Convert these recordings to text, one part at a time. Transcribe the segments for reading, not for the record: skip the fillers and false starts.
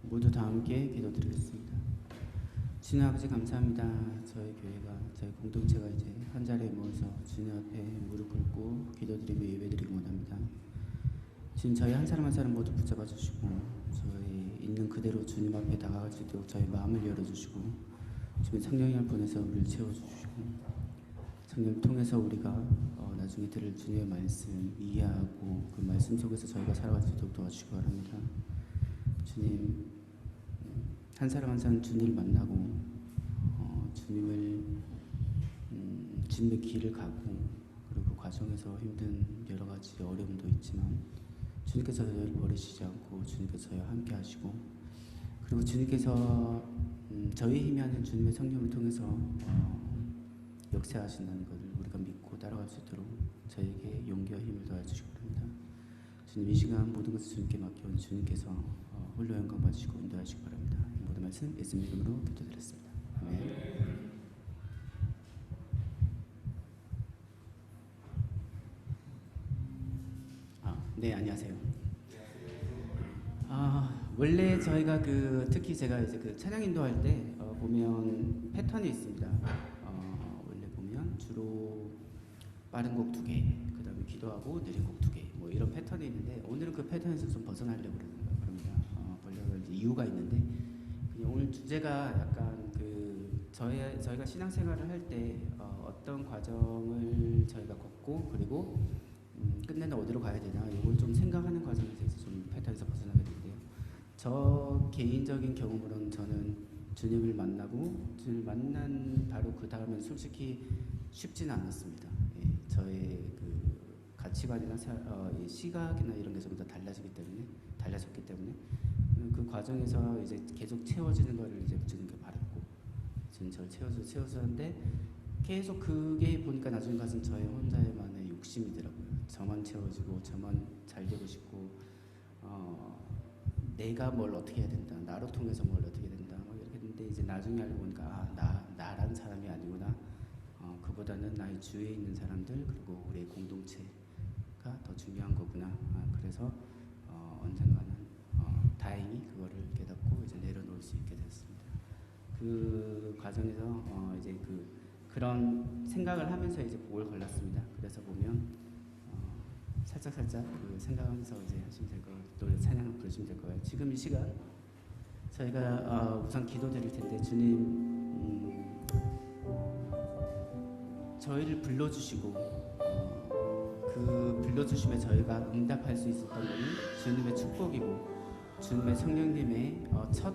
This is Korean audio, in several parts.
모두 다 함께 기도드리겠습니다. 주님 아버지 감사합니다. 저희 교회가, 저희 공동체가 이제 한 자리에 모여서 주님 앞에 무릎 꿇고 기도드리며 예배드리기 원합니다. 주님, 저희 한 사람 한 사람 모두 붙잡아 주시고 저희 있는 그대로 주님 앞에 다가갈 수 있도록 저희 마음을 열어주시고 주님 성령을 보내서 우리를 채워주시고 성령 통해서 우리가 나중에 들을 주님의 말씀 이해하고 그 말씀 속에서 저희가 살아갈 수 있도록 도와주시기 바랍니다. 주님, 한 사람 한 사람 주님을 만나고 주님의 길을 가고 그리고 그 과정에서 힘든 여러 가지 어려움도 있지만 주님께서 저희를 버리시지 않고 주님께서 저희와 함께 하시고 그리고 주님께서 저희 힘이 아닌 주님의 성령을 통해서 역사하신다는 것을 우리가 믿고 따라갈 수 있도록 저에게 용기와 힘을 더해주시기 바랍니다. 주님, 이 시간 모든 것을 주님께 맡겨온 주님께서 홀로 영광 받으시고 인도하시기 바랍니다. 모든 말씀 예수님 이름으로 기도드렸습니다. 아멘. 네, 안녕하세요. 원래 저희가 특히 제가 이제 찬양 인도할 때 보면 패턴이 있습니다. 원래 보면 주로 빠른 곡 2개, 그 다음에 기도하고 느린 곡 2개, 뭐 이런 패턴이 있는데 오늘은 그 패턴에서 좀 벗어나려고 그럽니다. 이유가 있는데 그냥 오늘 주제가 약간 저희가 신앙생활을 할 때 어떤 과정을 저희가 걷고 그리고 끝내는 어디로 가야 되나 이걸 좀 생각하는 과정에서 좀 패턴에서 벗어나게 되는데요. 저 개인적인 경험으로는 저는 주님을 만난 바로 그 다음엔 솔직히 쉽지는 않았습니다. 예, 저의 가치관이나 시각이나 이런 게 좀 더 달라졌기 때문에 그 과정에서 이제 계속 채워지는 거를 이제 주님께 바랐고 주님 저를 채워주는데 계속 그게 보니까 나중에 가서는 저의 혼자만의 욕심이더라고요. 저만 채워지고 저만 잘 되고 싶고 내가 뭘 어떻게 해야 된다, 나로 통해서 뭘 어떻게 해야 된다 뭐 이렇게 했는데 이제 나중에 알고 보니까 나란 사람이 아니구나. 그보다는 나의 주위에 있는 사람들 그리고 우리의 공동체가 더 중요한 거구나. 그래서 언젠가는 다행히 그거를 깨닫고 이제 내려놓을 수 있게 됐습니다. 그 과정에서 이제 그런 생각을 하면서 이제 곡을 골랐습니다. 그래서 보면 살짝 생각하면서 이제 하시면 될 거예요. 노래 찬양 부르시면 될 거예요. 지금 이 시간 저희가 우선 기도드릴 텐데 주님 저희를 불러주시고 그 불러주심에 저희가 응답할 수 있었던 것은 주님의 축복이고 주님의 성령님의 첫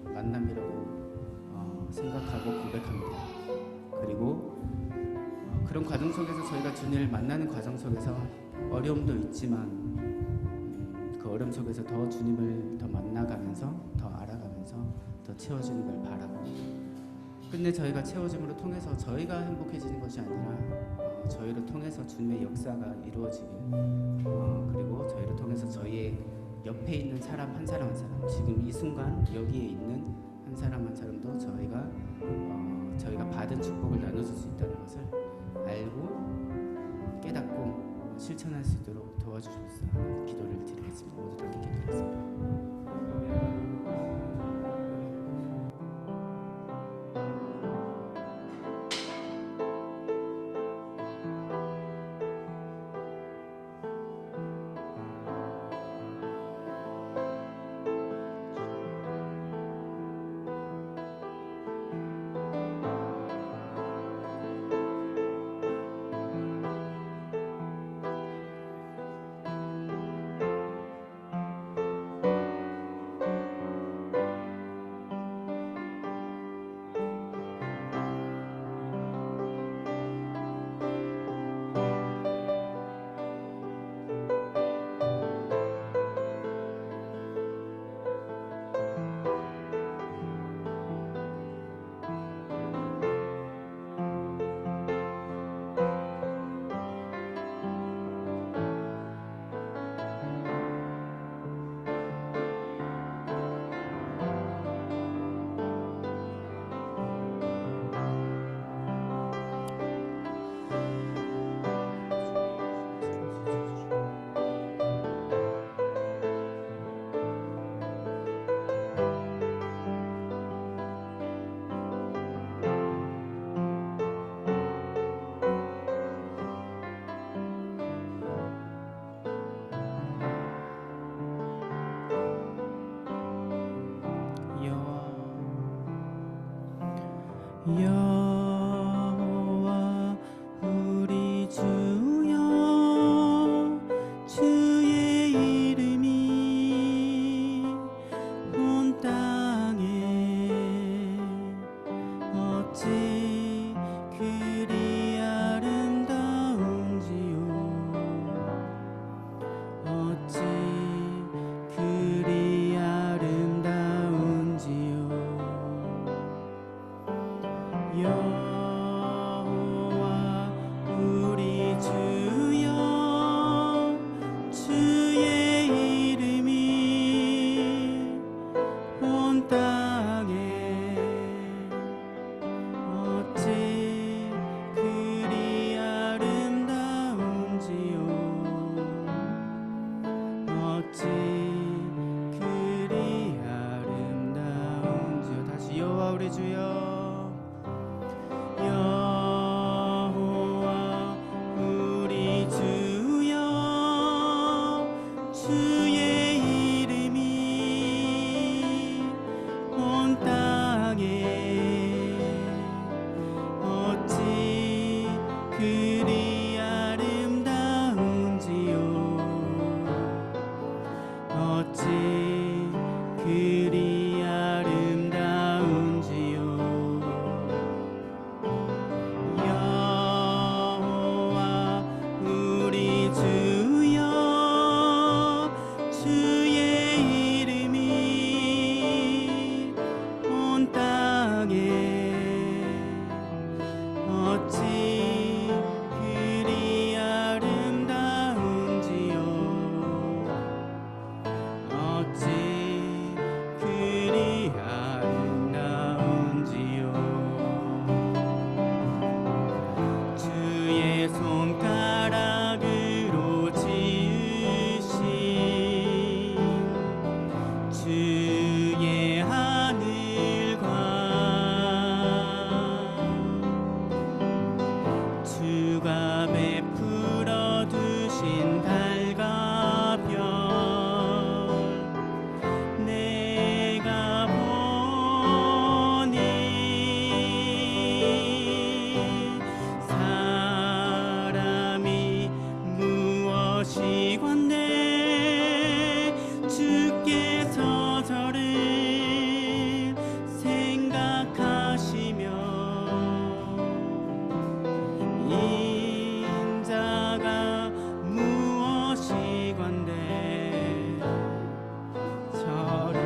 만남이라고 생각하고 고백합니다. 그리고 그런 과정 속에서 저희가 주님을 만나는 과정 속에서 어려움도 있지만 그 어려움 속에서 더 주님을 더 만나가면서 더 알아가면서 더 채워지는 걸 바라고 끝내 저희가 채워짐으로 통해서 저희가 행복해지는 것이 아니라 저희를 통해서 주님의 역사가 이루어지길 그리고 저희를 통해서 저희의 옆에 있는 사람 한 사람 지금 이 순간 여기에 있는 한 사람 한 사람도 저희가 받은 축복을 나눠줄 수 있다는 것을 알고 깨닫고 실천할 수 있도록 도와주셔서 기도를 드리겠습니다. 모두 다 함께 기도하겠습니다. 여호와 우리 주여 주의 이름이 온 땅에 어찌 그리 아름다운지요 어찌 그리 아름다운지요 여호와 우리 주여 주의 이름이 온 땅에 어찌 그리 아름다운지요 어찌 그리 아름다운지요 다시 여호와 우리 주여 여호와 우리 주여 주의 이름이 온 땅에 어찌 그리 아름다운지요 어찌 그리 아름다운지요 여호와 우리 주여 주의 이름이 온 땅에 어찌 그리 아름다운지요 어찌 그리 아름다운지요 주의 손가락으로 지으신 주의 하늘과 주가 베풀어 두신 달과 별 내가 보니 사람이 무엇이건대 주께서 저를 생각하시며 인자가 무엇이건대 저를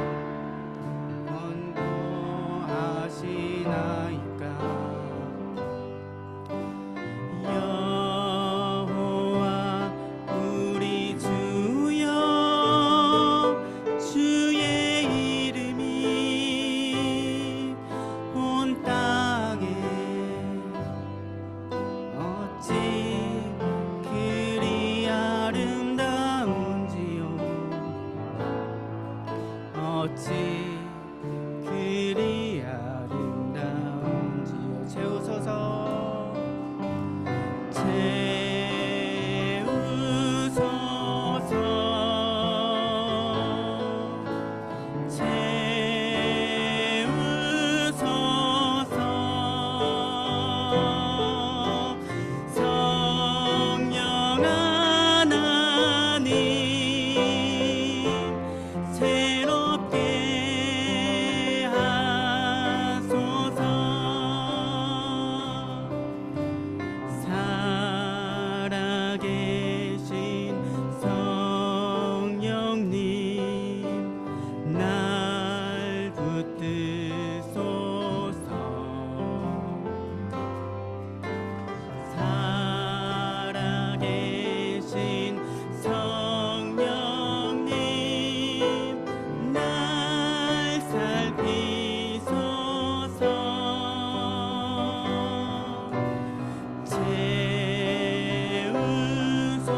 권고하시나이까 여호와 우리 주여 주의 이름이 온 땅에 어찌 그리 아름다운지요 어찌 그리 아름다운지요 채우소서 채우소서 성령 하나님 새롭게 하소서 살아계신 성령님 날 붙드소서 살아계신 성령님 날 살피소서 채우소서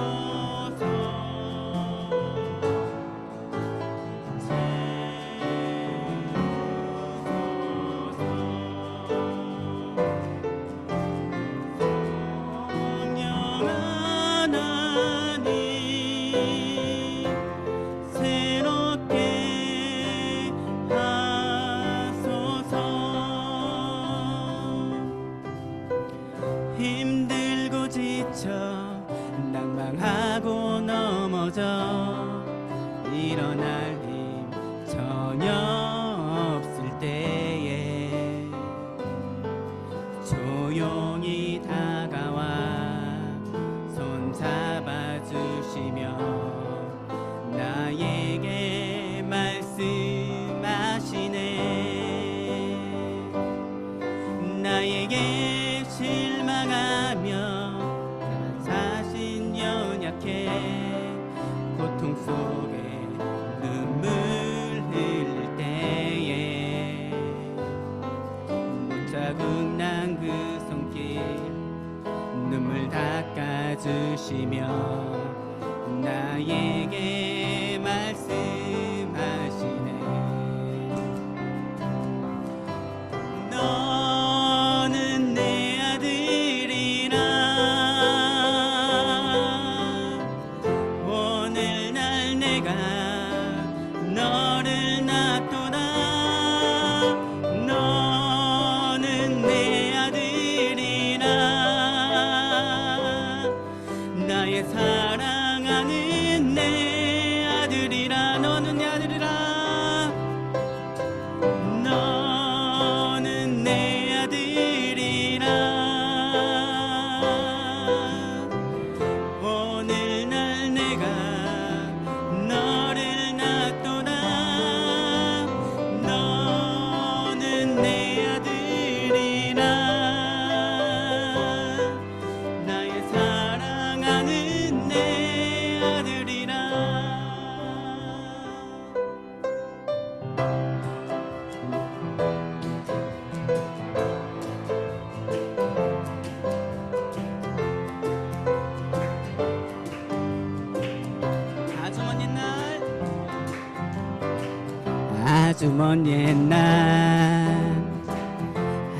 아주 먼 옛날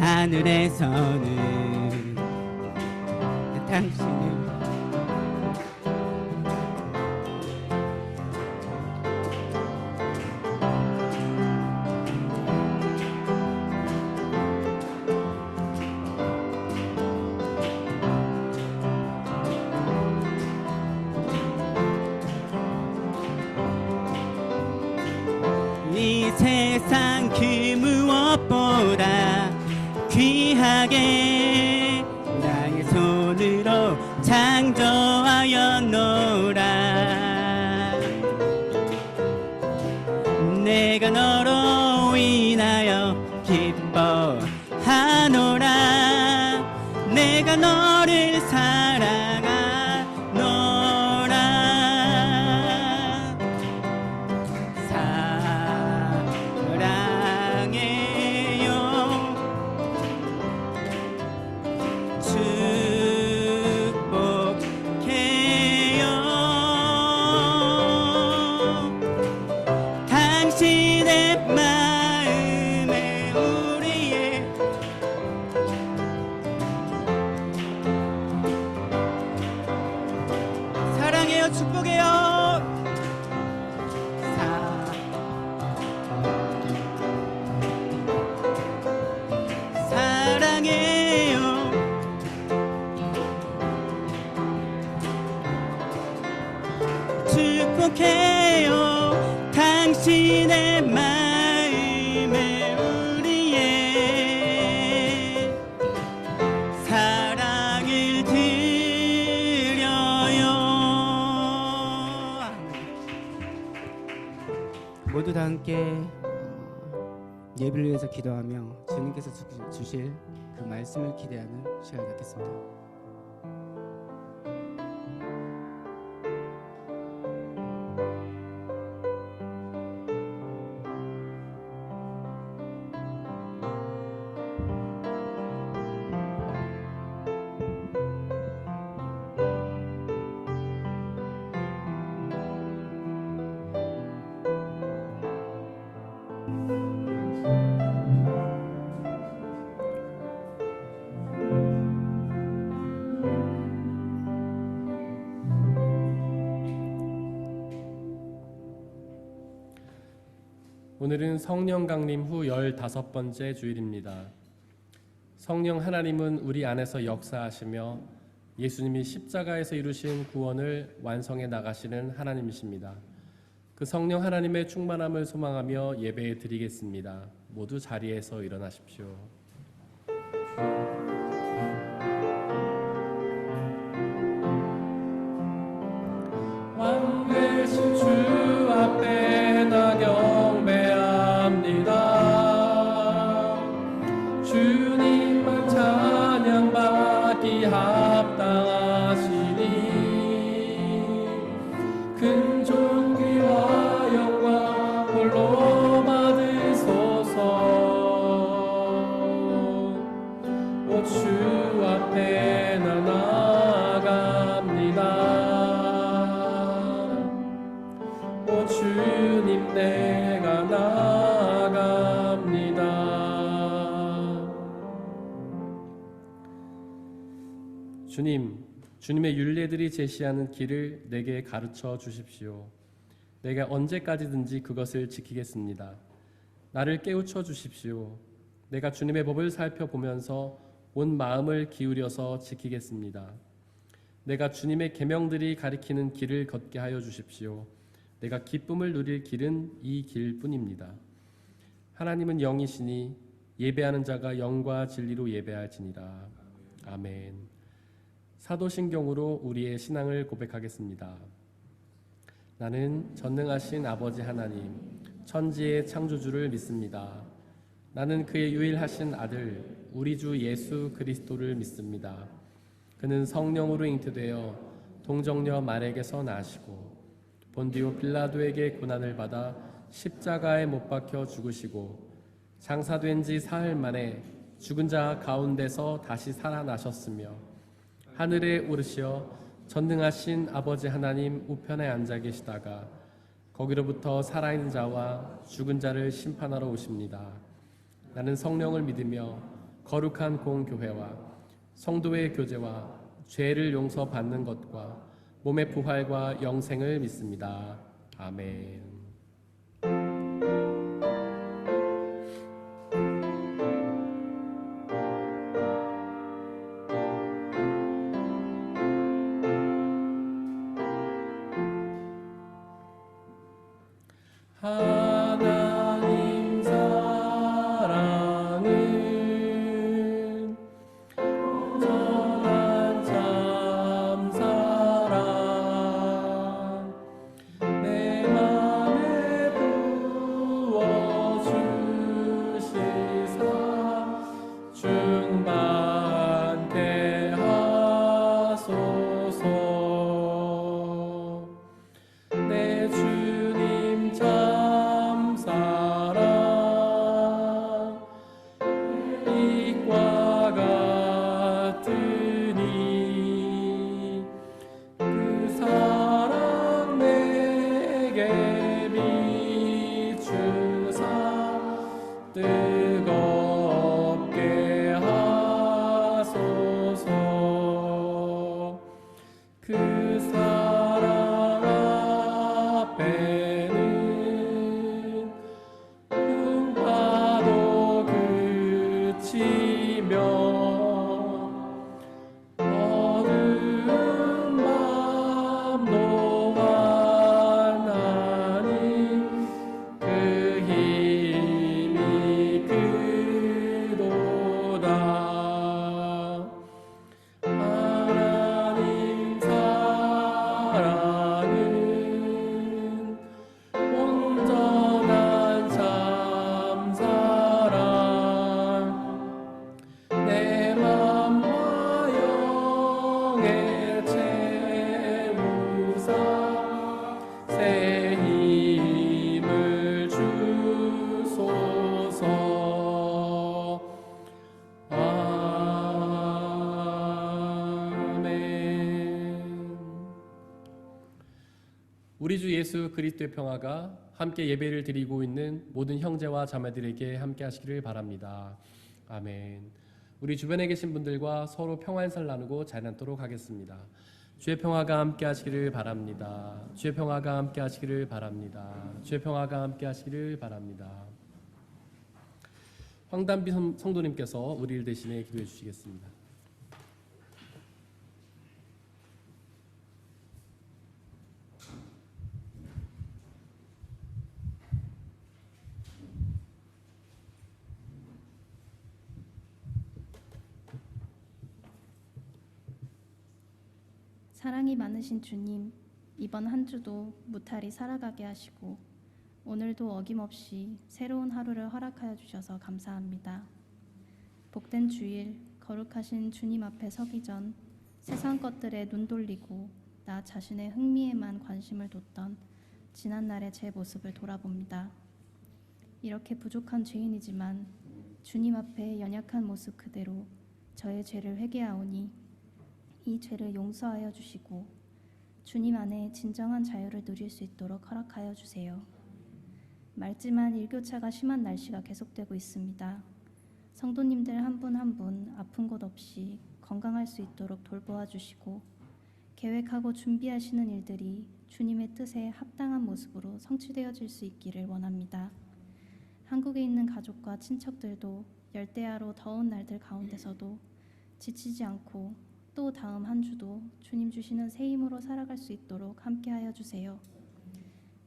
하늘에서는 당신을 이 세상 그 무엇보다 귀하게 나의 손으로 창조하였노라. 내가 너로 인하여 기뻐하노라. 내가 너를 사랑하노라. 사랑해요. 축복해요. 당신의 마음에 우리의 사랑해요. 축복해요. 사랑해요. 축복해요. 당신의 마음에 우리의 사랑을 드려요. 모두 다 함께 예배를 위해서 기도하며 주님께서 주실 그 말씀을 기대하는 시간을 갖겠습니다. 오늘은 성령 강림 후 15번째 주일입니다. 성령 하나님은 우리 안에서 역사하시며 예수님이 십자가에서 이루신 구원을 완성해 나가시는 하나님이십니다. 그 성령 하나님의 충만함을 소망하며 예배 드리겠습니다. 모두 자리에서 일어나십시오. 왕되신 주 앞에 나 경배합니다. 주님만 찬양받기 합당하시니 큰 존귀와 영광 홀로 받으소서. 오 주 앞에 나 나아갑니다. 오 주님 내가 나아갑니다. 주님의 율례들이 제시하는 길을 내게 가르쳐 주십시오. 내가 언제까지든지 그것을 지키겠습니다. 나를 깨우쳐 주십시오. 내가 주님의 법을 살펴보면서 온 마음을 기울여서 지키겠습니다. 내가 주님의 계명들이 가리키는 길을 걷게 하여 주십시오. 내가 기쁨을 누릴 길은 이 길뿐입니다. 하나님은 영이시니 예배하는 자가 영과 진리로 예배할지니라. 아멘. 사도신경으로 우리의 신앙을 고백하겠습니다. 나는 전능하신 아버지 하나님, 천지의 창조주를 믿습니다. 나는 그의 유일하신 아들, 우리 주 예수 그리스도를 믿습니다. 그는 성령으로 잉태되어 동정녀 마리아에게서 나시고 본디오 빌라도에게 고난을 받아 십자가에 못 박혀 죽으시고 장사된 지 사흘 만에 죽은 자 가운데서 다시 살아나셨으며 하늘에 오르시어 전능하신 아버지 하나님 우편에 앉아 계시다가 거기로부터 살아있는 자와 죽은 자를 심판하러 오십니다. 나는 성령을 믿으며 거룩한 공교회와 성도의 교제와 죄를 용서받는 것과 몸의 부활과 영생을 믿습니다. 아멘. 하나님 사랑은 온전한 참 사랑 내 맘에 부어주시사 충만케 하소서. 내 주님 참 사랑 빛과 같으니 그 사랑 내게 비추사 뜨겁게 하소서. 그 사랑 앞에는 풍파도 그치며 어두운 맘도 환하니 그 힘이 크도다. 하나님 사랑은 온전한 참 사랑 내 맘과 영에 채우사 새 힘을 주소서. 아멘. 우리 주 예수 그리스도의 평화가 함께 예배를 드리고 있는 모든 형제와 자매들에게 함께 하시기를 바랍니다. 아멘. 우리 주변에 계신 분들과 서로 평화 인사를 나누고 자리 앉도록 하겠습니다. 주의 평화가 함께 하시기를 바랍니다. 주의 평화가 함께 하시기를 바랍니다. 주의 평화가 함께 하시기를 바랍니다. 황단비 성도님께서 우리를 대신해 기도해 주시겠습니다. 사랑이 많으신 주님, 이번 한 주도 무탈히 살아가게 하시고 오늘도 어김없이 새로운 하루를 허락하여 주셔서 감사합니다. 복된 주일, 거룩하신 주님 앞에 서기 전 세상 것들에 눈 돌리고 나 자신의 흥미에만 관심을 뒀던 지난날의 제 모습을 돌아봅니다. 이렇게 부족한 죄인이지만 주님 앞에 연약한 모습 그대로 저의 죄를 회개하오니 이 죄를 용서하여 주시고 주님 안에 진정한 자유를 누릴 수 있도록 허락하여 주세요. 맑지만 일교차가 심한 날씨가 계속되고 있습니다. 성도님들 한 분 한 분 아픈 곳 없이 건강할 수 있도록 돌보아 주시고 계획하고 준비하시는 일들이 주님의 뜻에 합당한 모습으로 성취되어질 수 있기를 원합니다. 한국에 있는 가족과 친척들도 열대야로 더운 날들 가운데서도 지치지 않고 또 다음 한 주도 주님 주시는 새 힘으로 살아갈 수 있도록 함께하여 주세요.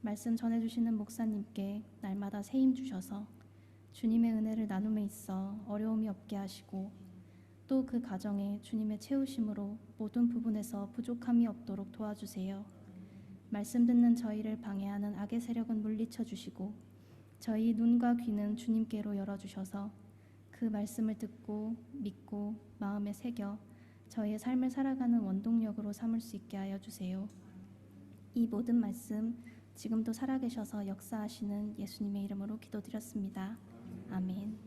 말씀 전해주시는 목사님께 날마다 새 힘 주셔서 주님의 은혜를 나눔에 있어 어려움이 없게 하시고 또 그 가정에 주님의 채우심으로 모든 부분에서 부족함이 없도록 도와주세요. 말씀 듣는 저희를 방해하는 악의 세력은 물리쳐 주시고 저희 눈과 귀는 주님께로 열어주셔서 그 말씀을 듣고 믿고 마음에 새겨 저희의 삶을 살아가는 원동력으로 삼을 수 있게 하여 주세요. 이 모든 말씀 지금도 살아계셔서 역사하시는 예수님의 이름으로 기도드렸습니다. 아멘.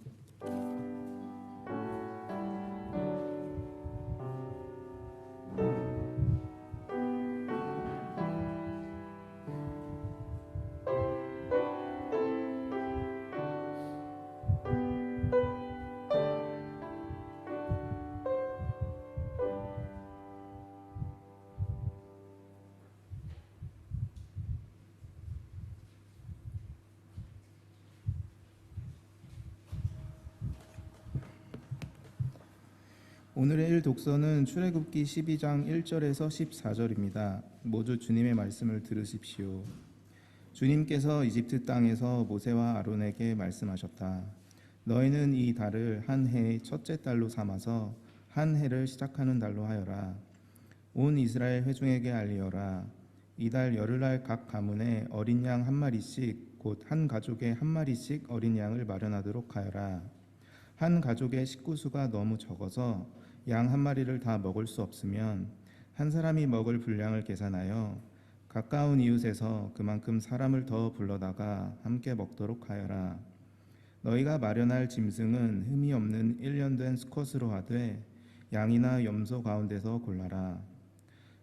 오늘의 일독서는 출애굽기 12장 1절에서 14절입니다. 모두 주님의 말씀을 들으십시오. 주님께서 이집트 땅에서 모세와 아론에게 말씀하셨다. 너희는 이 달을 한 해의 첫째 달로 삼아서 한 해를 시작하는 달로 하여라. 온 이스라엘 회중에게 알리어라. 이달 열흘날 각 가문에 어린 양 한 마리씩 곧 한 가족에 한 마리씩 어린 양을 마련하도록 하여라. 한 가족의 식구수가 너무 적어서 양 한 마리를 다 먹을 수 없으면 한 사람이 먹을 분량을 계산하여 가까운 이웃에서 그만큼 사람을 더 불러다가 함께 먹도록 하여라. 너희가 마련할 짐승은 흠이 없는 1년 된 수컷으로 하되 양이나 염소 가운데서 골라라.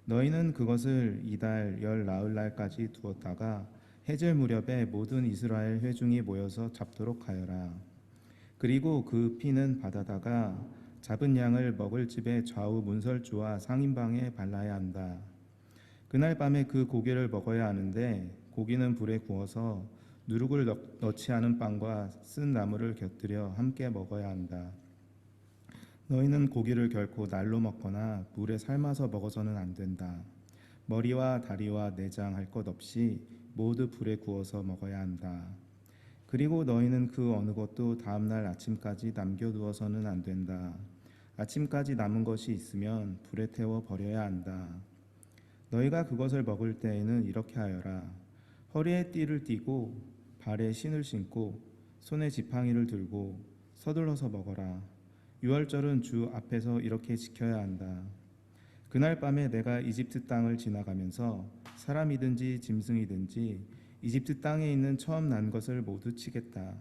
너희는 그것을 이달 열 나흘날까지 두었다가 해질 무렵에 모든 이스라엘 회중이 모여서 잡도록 하여라. 그리고 그 피는 받아다가 잡은 양을 먹을 집의 좌우 문설주와 상인방에 발라야 한다. 그날 밤에 그 고기를 먹어야 하는데 고기는 불에 구워서 누룩을 넣지 않은 빵과 쓴 나물을 곁들여 함께 먹어야 한다. 너희는 고기를 결코 날로 먹거나 물에 삶아서 먹어서는 안 된다. 머리와 다리와 내장 할 것 없이 모두 불에 구워서 먹어야 한다. 그리고 너희는 그 어느 것도 다음날 아침까지 남겨두어서는 안 된다. 아침까지 남은 것이 있으면 불에 태워 버려야 한다. 너희가 그것을 먹을 때에는 이렇게 하여라. 허리에 띠를 띠고 발에 신을 신고 손에 지팡이를 들고 서둘러서 먹어라. 유월절은 주 앞에서 이렇게 지켜야 한다. 그날 밤에 내가 이집트 땅을 지나가면서 사람이든지 짐승이든지 이집트 땅에 있는 처음 난 것을 모두 치겠다.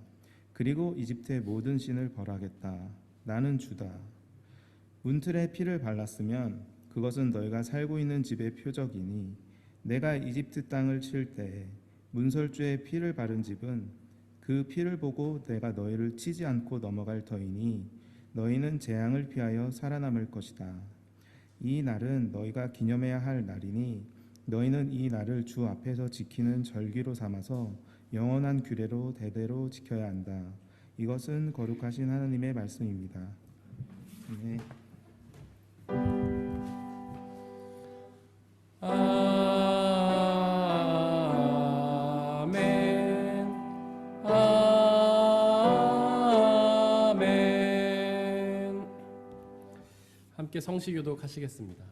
그리고 이집트의 모든 신을 벌하겠다. 나는 주다. 문틀에 피를 발랐으면 그것은 너희가 살고 있는 집의 표적이니 내가 이집트 땅을 칠 때 문설주에 피를 바른 집은 그 피를 보고 내가 너희를 치지 않고 넘어갈 터이니 너희는 재앙을 피하여 살아남을 것이다. 이 날은 너희가 기념해야 할 날이니 너희는 이 날을 주 앞에서 지키는 절기로 삼아서 영원한 규례로 대대로 지켜야 한다. 이것은 거룩하신 하나님의 말씀입니다. 네. 아멘. 아멘. 함께 성시교독 하시겠습니다.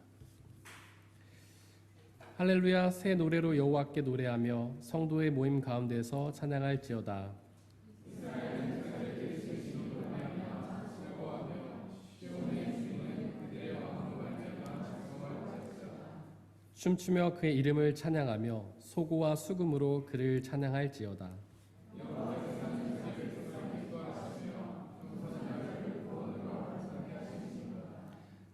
할렐루야. 새 노래로 여호와께 노래하며 성도의 모임 가운데서 찬양할지어다. 춤추며 그의 이름을 찬양하며 소고와 수금으로 그를 찬양할지어다.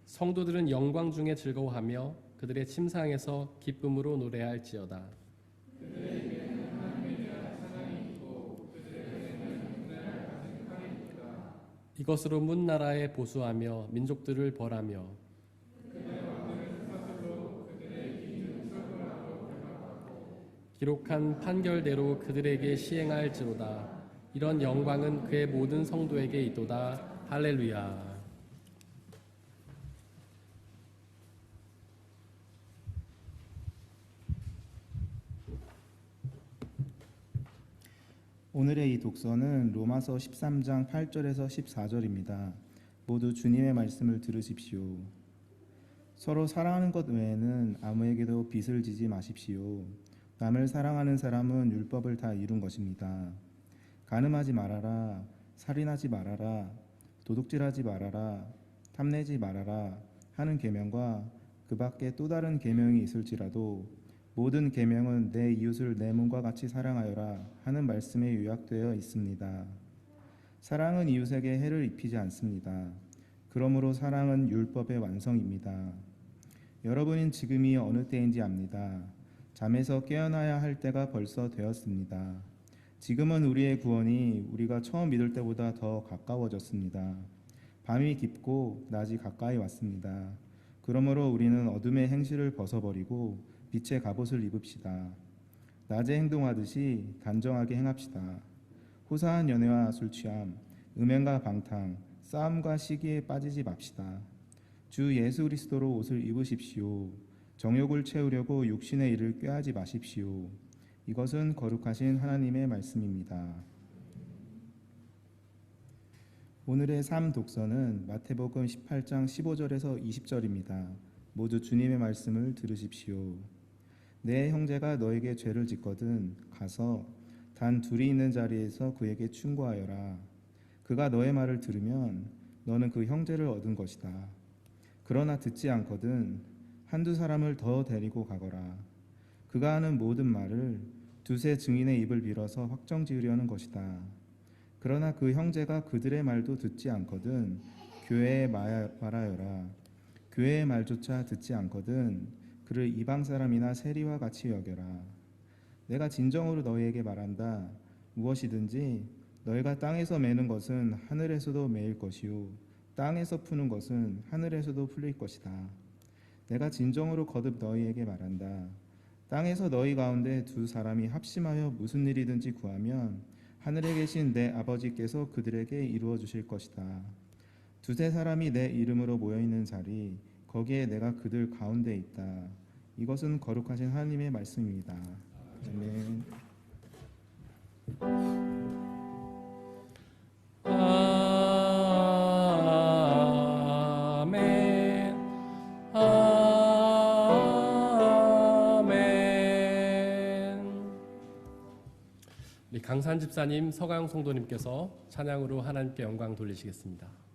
성도들은 영광 중에 즐거워하며 그들의 침상에서 기쁨으로 노래할지어다. 이것으로 문 나라에 보수하며 민족들을 벌하며 기록한 판결대로 그들에게 시행할지로다. 이런 영광은 그의 모든 성도에게 있도다. 할렐루야. 오늘의 이 독서는 로마서 13장 8절에서 14절입니다. 모두 주님의 말씀을 들으십시오. 서로 사랑하는 것 외에는 아무에게도 빚을 지지 마십시오. 남을 사랑하는 사람은 율법을 다 이룬 것입니다. 간음하지 말아라, 살인하지 말아라, 도둑질하지 말아라, 탐내지 말아라 하는 계명과 그 밖에 또 다른 계명이 있을지라도 모든 계명은 내 이웃을 내 몸과 같이 사랑하여라 하는 말씀에 요약되어 있습니다. 사랑은 이웃에게 해를 입히지 않습니다. 그러므로 사랑은 율법의 완성입니다. 여러분은 지금이 어느 때인지 압니다. 잠에서 깨어나야 할 때가 벌써 되었습니다. 지금은 우리의 구원이 우리가 처음 믿을 때보다 더 가까워졌습니다. 밤이 깊고 낮이 가까이 왔습니다. 그러므로 우리는 어둠의 행실을 벗어버리고 빛의 갑옷을 입읍시다. 낮에 행동하듯이 단정하게 행합시다. 호사한 연애와 술취함, 음행과 방탕, 싸움과 시기에 빠지지 맙시다. 주 예수 그리스도로 옷을 입으십시오. 정욕을 채우려고 육신의 일을 꾀하지 마십시오. 이것은 거룩하신 하나님의 말씀입니다. 오늘의 삶 독서는 마태복음 18장 15절에서 20절입니다. 모두 주님의 말씀을 들으십시오. 내 형제가 너에게 죄를 짓거든 가서 단 둘이 있는 자리에서 그에게 충고하여라. 그가 너의 말을 들으면 너는 그 형제를 얻은 것이다. 그러나 듣지 않거든 한두 사람을 더 데리고 가거라. 그가 하는 모든 말을 두세 증인의 입을 빌어서 확정지으려는 것이다. 그러나 그 형제가 그들의 말도 듣지 않거든 교회에 말하여라. 교회의 말조차 듣지 않거든 그를 이방 사람이나 세리와 같이 여겨라. 내가 진정으로 너희에게 말한다. 무엇이든지 너희가 땅에서 매는 것은 하늘에서도 매일 것이요 땅에서 푸는 것은 하늘에서도 풀릴 것이다. 내가 진정으로 거듭 너희에게 말한다. 땅에서 너희 가운데 두 사람이 합심하여 무슨 일이든지 구하면 하늘에 계신 내 아버지께서 그들에게 이루어 주실 것이다. 두세 사람이 내 이름으로 모여 있는 자리 거기에 내가 그들 가운데 있다. 이것은 거룩하신 하나님의 말씀입니다. 아멘. 아멘. 아멘. 우리 강산 집사님, 서강 성도님께서 찬양으로 하나님께 영광 돌리시겠습니다.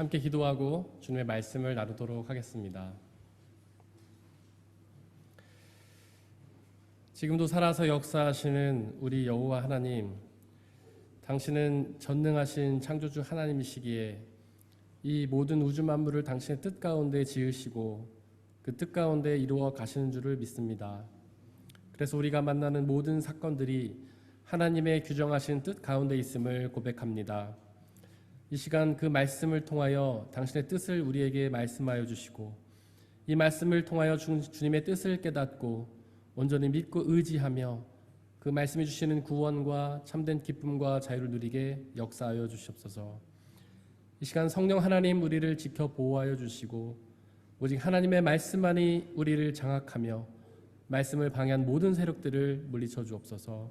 함께 기도하고 주님의 말씀을 나누도록 하겠습니다. 지금도 살아서 역사하시는 우리 여호와 하나님, 당신은 전능하신 창조주 하나님이시기에 이 모든 우주 만물을 당신의 뜻 가운데 지으시고 그 뜻 가운데 이루어 가시는 줄을 믿습니다. 그래서 우리가 만나는 모든 사건들이 하나님의 규정하신 뜻 가운데 있음을 고백합니다. 이 시간 그 말씀을 통하여 당신의 뜻을 우리에게 말씀하여 주시고 이 말씀을 통하여 주님의 뜻을 깨닫고 온전히 믿고 의지하며 그 말씀해 주시는 구원과 참된 기쁨과 자유를 누리게 역사하여 주시옵소서. 이 시간 성령 하나님 우리를 지켜 보호하여 주시고 오직 하나님의 말씀만이 우리를 장악하며 말씀을 방해한 모든 세력들을 물리쳐 주옵소서.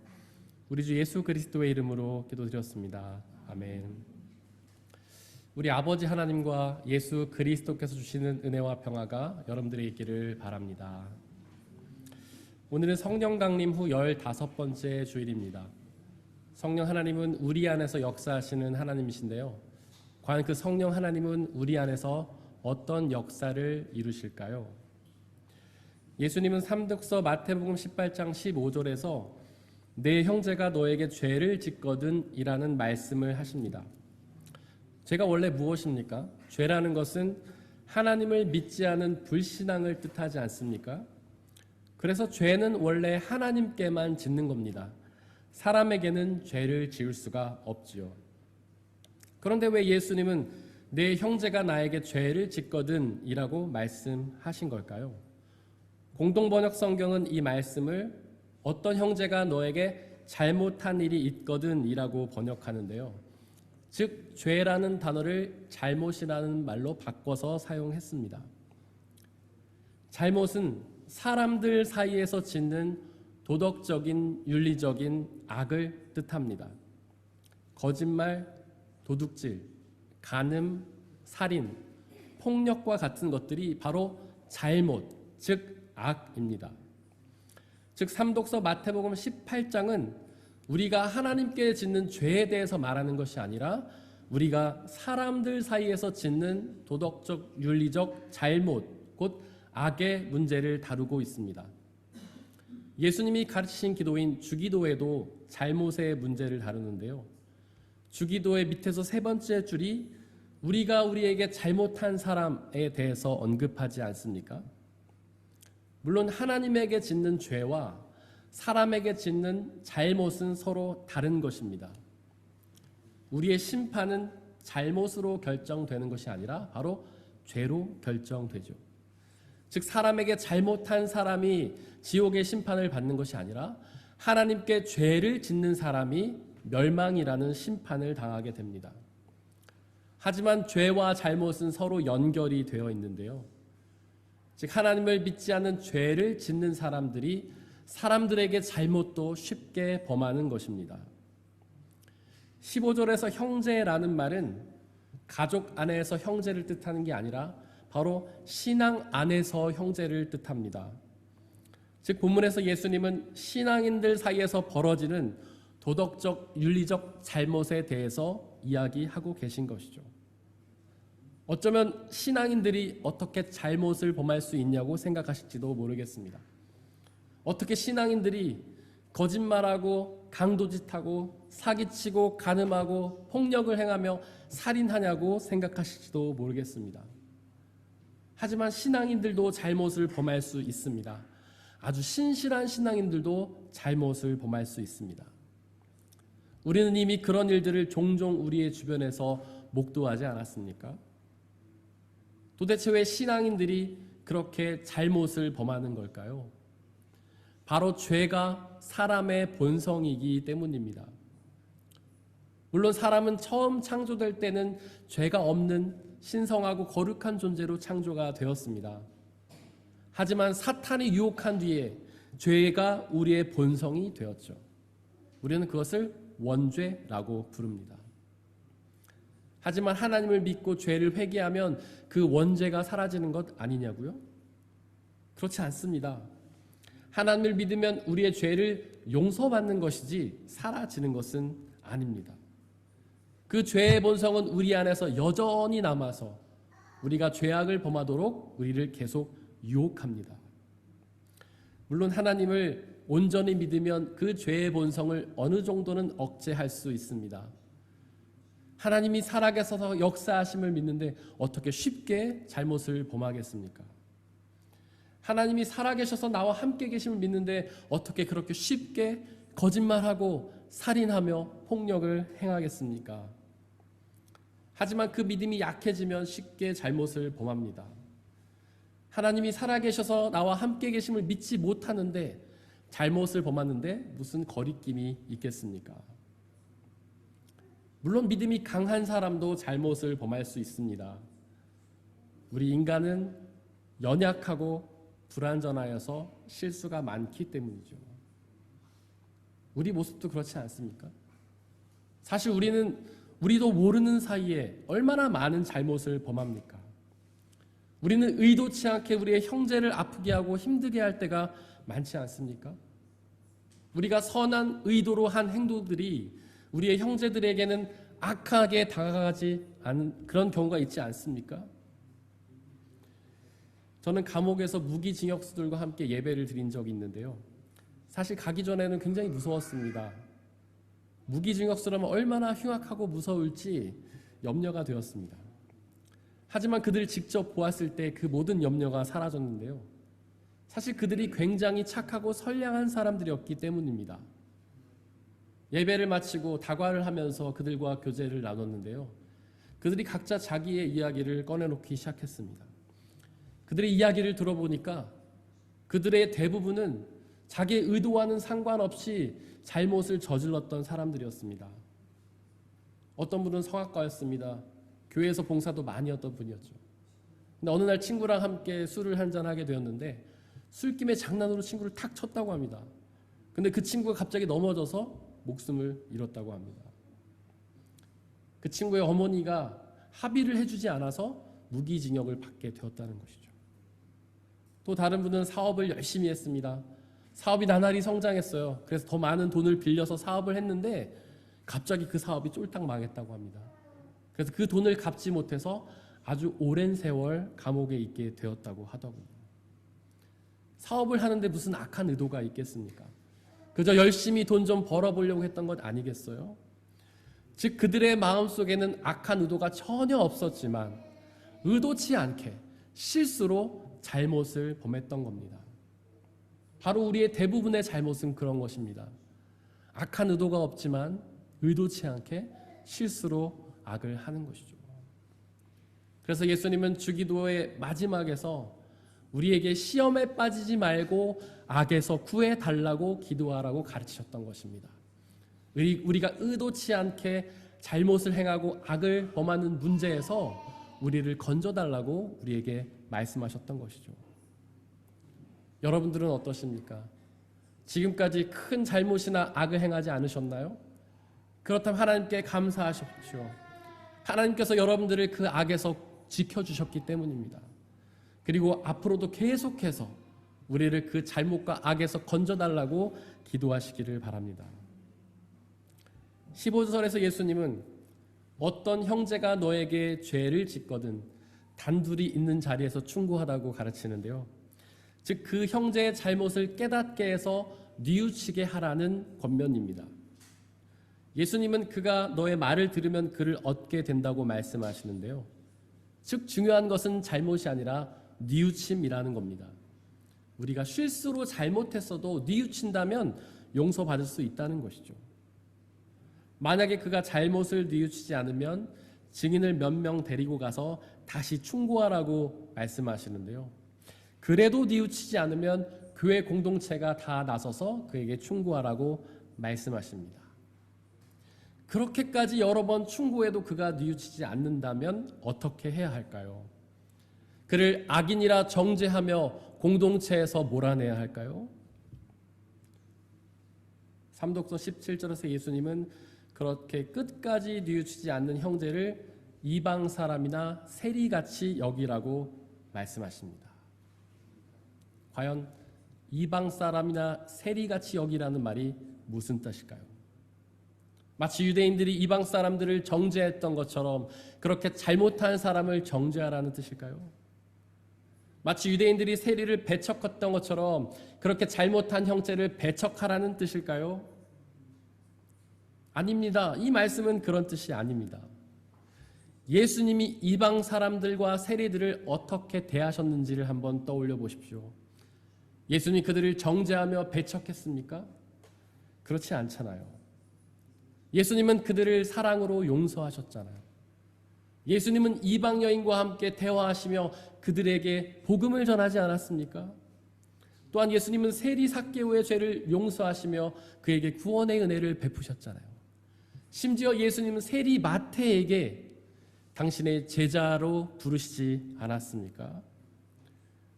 우리 주 예수 그리스도의 이름으로 기도드렸습니다. 아멘. 우리 아버지 하나님과 예수 그리스도께서 주시는 은혜와 평화가 여러분들의 있기를 바랍니다. 오늘은 성령 강림 후 15번째 주일입니다. 성령 하나님은 우리 안에서 역사하시는 하나님이신데요. 과연 그 성령 하나님은 우리 안에서 어떤 역사를 이루실까요? 예수님은 삼독서 마태복음 18장 15절에서 내 형제가 너에게 죄를 짓거든 이라는 말씀을 하십니다. 죄가 원래 무엇입니까? 죄라는 것은 하나님을 믿지 않은 불신앙을 뜻하지 않습니까? 그래서 죄는 원래 하나님께만 짓는 겁니다. 사람에게는 죄를 지을 수가 없지요. 그런데 왜 예수님은 내 형제가 나에게 죄를 짓거든 이라고 말씀하신 걸까요? 공동번역 성경은 이 말씀을 어떤 형제가 너에게 잘못한 일이 있거든 이라고 번역하는데요. 즉 죄라는 단어를 잘못이라는 말로 바꿔서 사용했습니다. 잘못은 사람들 사이에서 짓는 도덕적인 윤리적인 악을 뜻합니다. 거짓말, 도둑질, 간음, 살인, 폭력과 같은 것들이 바로 잘못, 즉 악입니다. 즉 삼독서 마태복음 18장은 우리가 하나님께 짓는 죄에 대해서 말하는 것이 아니라 우리가 사람들 사이에서 짓는 도덕적, 윤리적 잘못, 곧 악의 문제를 다루고 있습니다. 예수님이 가르치신 기도인 주기도에도 잘못의 문제를 다루는데요. 주기도의 밑에서 세 번째 줄이 우리가 우리에게 잘못한 사람에 대해서 언급하지 않습니까? 물론 하나님에게 짓는 죄와 사람에게 짓는 잘못은 서로 다른 것입니다. 우리의 심판은 잘못으로 결정되는 것이 아니라 바로 죄로 결정되죠. 즉 사람에게 잘못한 사람이 지옥의 심판을 받는 것이 아니라 하나님께 죄를 짓는 사람이 멸망이라는 심판을 당하게 됩니다. 하지만 죄와 잘못은 서로 연결이 되어 있는데요. 즉 하나님을 믿지 않는 죄를 짓는 사람들이 사람들에게 잘못도 쉽게 범하는 것입니다. 15절에서 형제라는 말은 가족 안에서 형제를 뜻하는 게 아니라 바로 신앙 안에서 형제를 뜻합니다. 즉 본문에서 예수님은 신앙인들 사이에서 벌어지는 도덕적, 윤리적 잘못에 대해서 이야기하고 계신 것이죠. 어쩌면 신앙인들이 어떻게 잘못을 범할 수 있냐고 생각하실지도 모르겠습니다. 어떻게 신앙인들이 거짓말하고 강도짓하고 사기치고 간음하고 폭력을 행하며 살인하냐고 생각하실지도 모르겠습니다. 하지만 신앙인들도 잘못을 범할 수 있습니다. 아주 신실한 신앙인들도 잘못을 범할 수 있습니다. 우리는 이미 그런 일들을 종종 우리의 주변에서 목도하지 않았습니까? 도대체 왜 신앙인들이 그렇게 잘못을 범하는 걸까요? 바로 죄가 사람의 본성이기 때문입니다. 물론 사람은 처음 창조될 때는 죄가 없는 신성하고 거룩한 존재로 창조가 되었습니다. 하지만 사탄이 유혹한 뒤에 죄가 우리의 본성이 되었죠. 우리는 그것을 원죄라고 부릅니다. 하지만 하나님을 믿고 죄를 회개하면 그 원죄가 사라지는 것 아니냐고요? 그렇지 않습니다. 하나님을 믿으면 우리의 죄를 용서받는 것이지 사라지는 것은 아닙니다. 그 죄의 본성은 우리 안에서 여전히 남아서 우리가 죄악을 범하도록 우리를 계속 유혹합니다. 물론 하나님을 온전히 믿으면 그 죄의 본성을 어느 정도는 억제할 수 있습니다. 하나님이 살아계셔서 역사하심을 믿는데 어떻게 쉽게 잘못을 범하겠습니까? 하나님이 살아계셔서 나와 함께 계심을 믿는데 어떻게 그렇게 쉽게 거짓말하고 살인하며 폭력을 행하겠습니까? 하지만 그 믿음이 약해지면 쉽게 잘못을 범합니다. 하나님이 살아계셔서 나와 함께 계심을 믿지 못하는데 잘못을 범하는데 무슨 거리낌이 있겠습니까? 물론 믿음이 강한 사람도 잘못을 범할 수 있습니다. 우리 인간은 연약하고 불완전하여서 실수가 많기 때문이죠. 우리 모습도 그렇지 않습니까? 사실 우리도 모르는 사이에 얼마나 많은 잘못을 범합니까? 우리는 의도치 않게 우리의 형제를 아프게 하고 힘들게 할 때가 많지 않습니까? 우리가 선한 의도로 한 행동들이 우리의 형제들에게는 악하게 다가가지 않은 그런 경우가 있지 않습니까? 저는 감옥에서 무기징역수들과 함께 예배를 드린 적이 있는데요. 사실 가기 전에는 굉장히 무서웠습니다. 무기징역수라면 얼마나 흉악하고 무서울지 염려가 되었습니다. 하지만 그들을 직접 보았을 때 그 모든 염려가 사라졌는데요. 사실 그들이 굉장히 착하고 선량한 사람들이었기 때문입니다. 예배를 마치고 다과를 하면서 그들과 교제를 나눴는데요. 그들이 각자 자기의 이야기를 꺼내놓기 시작했습니다. 그들의 이야기를 들어보니까 그들의 대부분은 자기의 의도와는 상관없이 잘못을 저질렀던 사람들이었습니다. 어떤 분은 성악가였습니다. 교회에서 봉사도 많이 했던 분이었죠. 근데 어느 날 친구랑 함께 술을 한잔하게 되었는데 술김에 장난으로 친구를 탁 쳤다고 합니다. 근데 그 친구가 갑자기 넘어져서 목숨을 잃었다고 합니다. 그 친구의 어머니가 합의를 해주지 않아서 무기징역을 받게 되었다는 것이죠. 또 다른 분은 사업을 열심히 했습니다. 사업이 나날이 성장했어요. 그래서 더 많은 돈을 빌려서 사업을 했는데 갑자기 그 사업이 쫄딱 망했다고 합니다. 그래서 그 돈을 갚지 못해서 아주 오랜 세월 감옥에 있게 되었다고 하더군요. 사업을 하는데 무슨 악한 의도가 있겠습니까? 그저 열심히 돈 좀 벌어보려고 했던 것 아니겠어요? 즉 그들의 마음속에는 악한 의도가 전혀 없었지만 의도치 않게 실수로 잘못을 범했던 겁니다. 바로 우리의 대부분의 잘못은 그런 것입니다. 악한 의도가 없지만 의도치 않게 실수로 악을 하는 것이죠. 그래서 예수님은 주기도의 마지막에서 우리에게 시험에 빠지지 말고 악에서 구해달라고 기도하라고 가르치셨던 것입니다. 우리가 의도치 않게 잘못을 행하고 악을 범하는 문제에서 우리를 건져달라고 우리에게 말씀하셨던 것이죠. 여러분들은 어떠십니까? 지금까지 큰 잘못이나 악을 행하지 않으셨나요? 그렇다면 하나님께 감사하십시오. 하나님께서 여러분들을 그 악에서 지켜주셨기 때문입니다. 그리고 앞으로도 계속해서 우리를 그 잘못과 악에서 건져달라고 기도하시기를 바랍니다. 15절에서 예수님은 어떤 형제가 너에게 죄를 짓거든 단둘이 있는 자리에서 충고하라고 가르치는데요. 즉 그 형제의 잘못을 깨닫게 해서 뉘우치게 하라는 권면입니다. 예수님은 그가 너의 말을 들으면 그를 얻게 된다고 말씀하시는데요. 즉 중요한 것은 잘못이 아니라 뉘우침이라는 겁니다. 우리가 실수로 잘못했어도 뉘우친다면 용서받을 수 있다는 것이죠. 만약에 그가 잘못을 뉘우치지 않으면 증인을 몇 명 데리고 가서 다시 충고하라고 말씀하시는데요. 그래도 뉘우치지 않으면 교회 공동체가 다 나서서 그에게 충고하라고 말씀하십니다. 그렇게까지 여러 번 충고해도 그가 뉘우치지 않는다면 어떻게 해야 할까요? 그를 악인이라 정죄하며 공동체에서 몰아내야 할까요? 삼독서 17절에서 예수님은 그렇게 끝까지 뉘우치지 않는 형제를 이방 사람이나 세리같이 여기라고 말씀하십니다. 과연 이방 사람이나 세리같이 여기라는 말이 무슨 뜻일까요? 마치 유대인들이 이방 사람들을 정죄했던 것처럼 그렇게 잘못한 사람을 정죄하라는 뜻일까요? 마치 유대인들이 세리를 배척했던 것처럼 그렇게 잘못한 형제를 배척하라는 뜻일까요? 아닙니다. 이 말씀은 그런 뜻이 아닙니다. 예수님이 이방 사람들과 세리들을 어떻게 대하셨는지를 한번 떠올려 보십시오. 예수님이 그들을 정죄하며 배척했습니까? 그렇지 않잖아요. 예수님은 그들을 사랑으로 용서하셨잖아요. 예수님은 이방 여인과 함께 대화하시며 그들에게 복음을 전하지 않았습니까? 또한 예수님은 세리 삭개오의 죄를 용서하시며 그에게 구원의 은혜를 베푸셨잖아요. 심지어 예수님은 세리 마태에게 당신의 제자로 부르시지 않았습니까?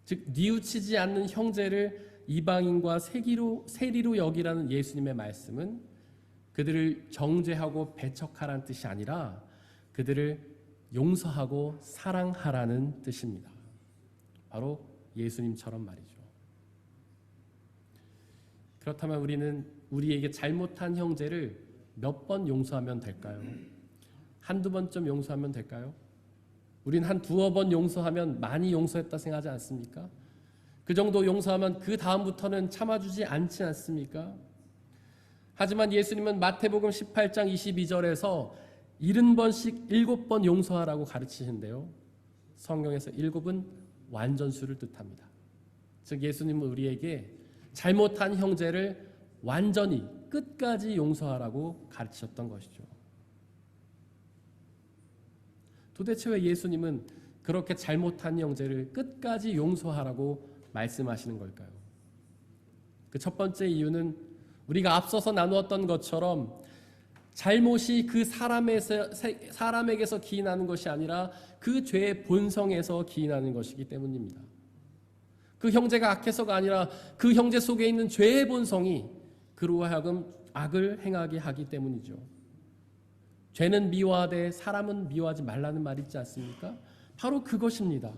즉 뉘우치지 않는 형제를 이방인과 세리로 여기라는 예수님의 말씀은 그들을 정죄하고 배척하라는 뜻이 아니라 그들을 용서하고 사랑하라는 뜻입니다. 바로 예수님처럼 말이죠. 그렇다면 우리는 우리에게 잘못한 형제를 몇 번 용서하면 될까요? 한두 번쯤 용서하면 될까요? 우린 한 두어 번 용서하면 많이 용서했다 생각하지 않습니까? 그 정도 용서하면 그 다음부터는 참아주지 않지 않습니까? 하지만 예수님은 마태복음 18장 22절에서 70번씩 7번 용서하라고 가르치신데요. 성경에서 7은 완전수를 뜻합니다. 즉 예수님은 우리에게 잘못한 형제를 완전히 끝까지 용서하라고 가르치셨던 것이죠. 도대체 왜 예수님은 그렇게 잘못한 형제를 끝까지 용서하라고 말씀하시는 걸까요? 그 첫 번째 이유는 우리가 앞서서 나누었던 것처럼 잘못이 그 사람에게서 기인하는 것이 아니라 그 죄의 본성에서 기인하는 것이기 때문입니다. 그 형제가 악해서가 아니라 그 형제 속에 있는 죄의 본성이 그로 하여금 악을 행하게 하기 때문이죠. 죄는 미워하되 사람은 미워하지 말라는 말이 있지 않습니까? 바로 그것입니다.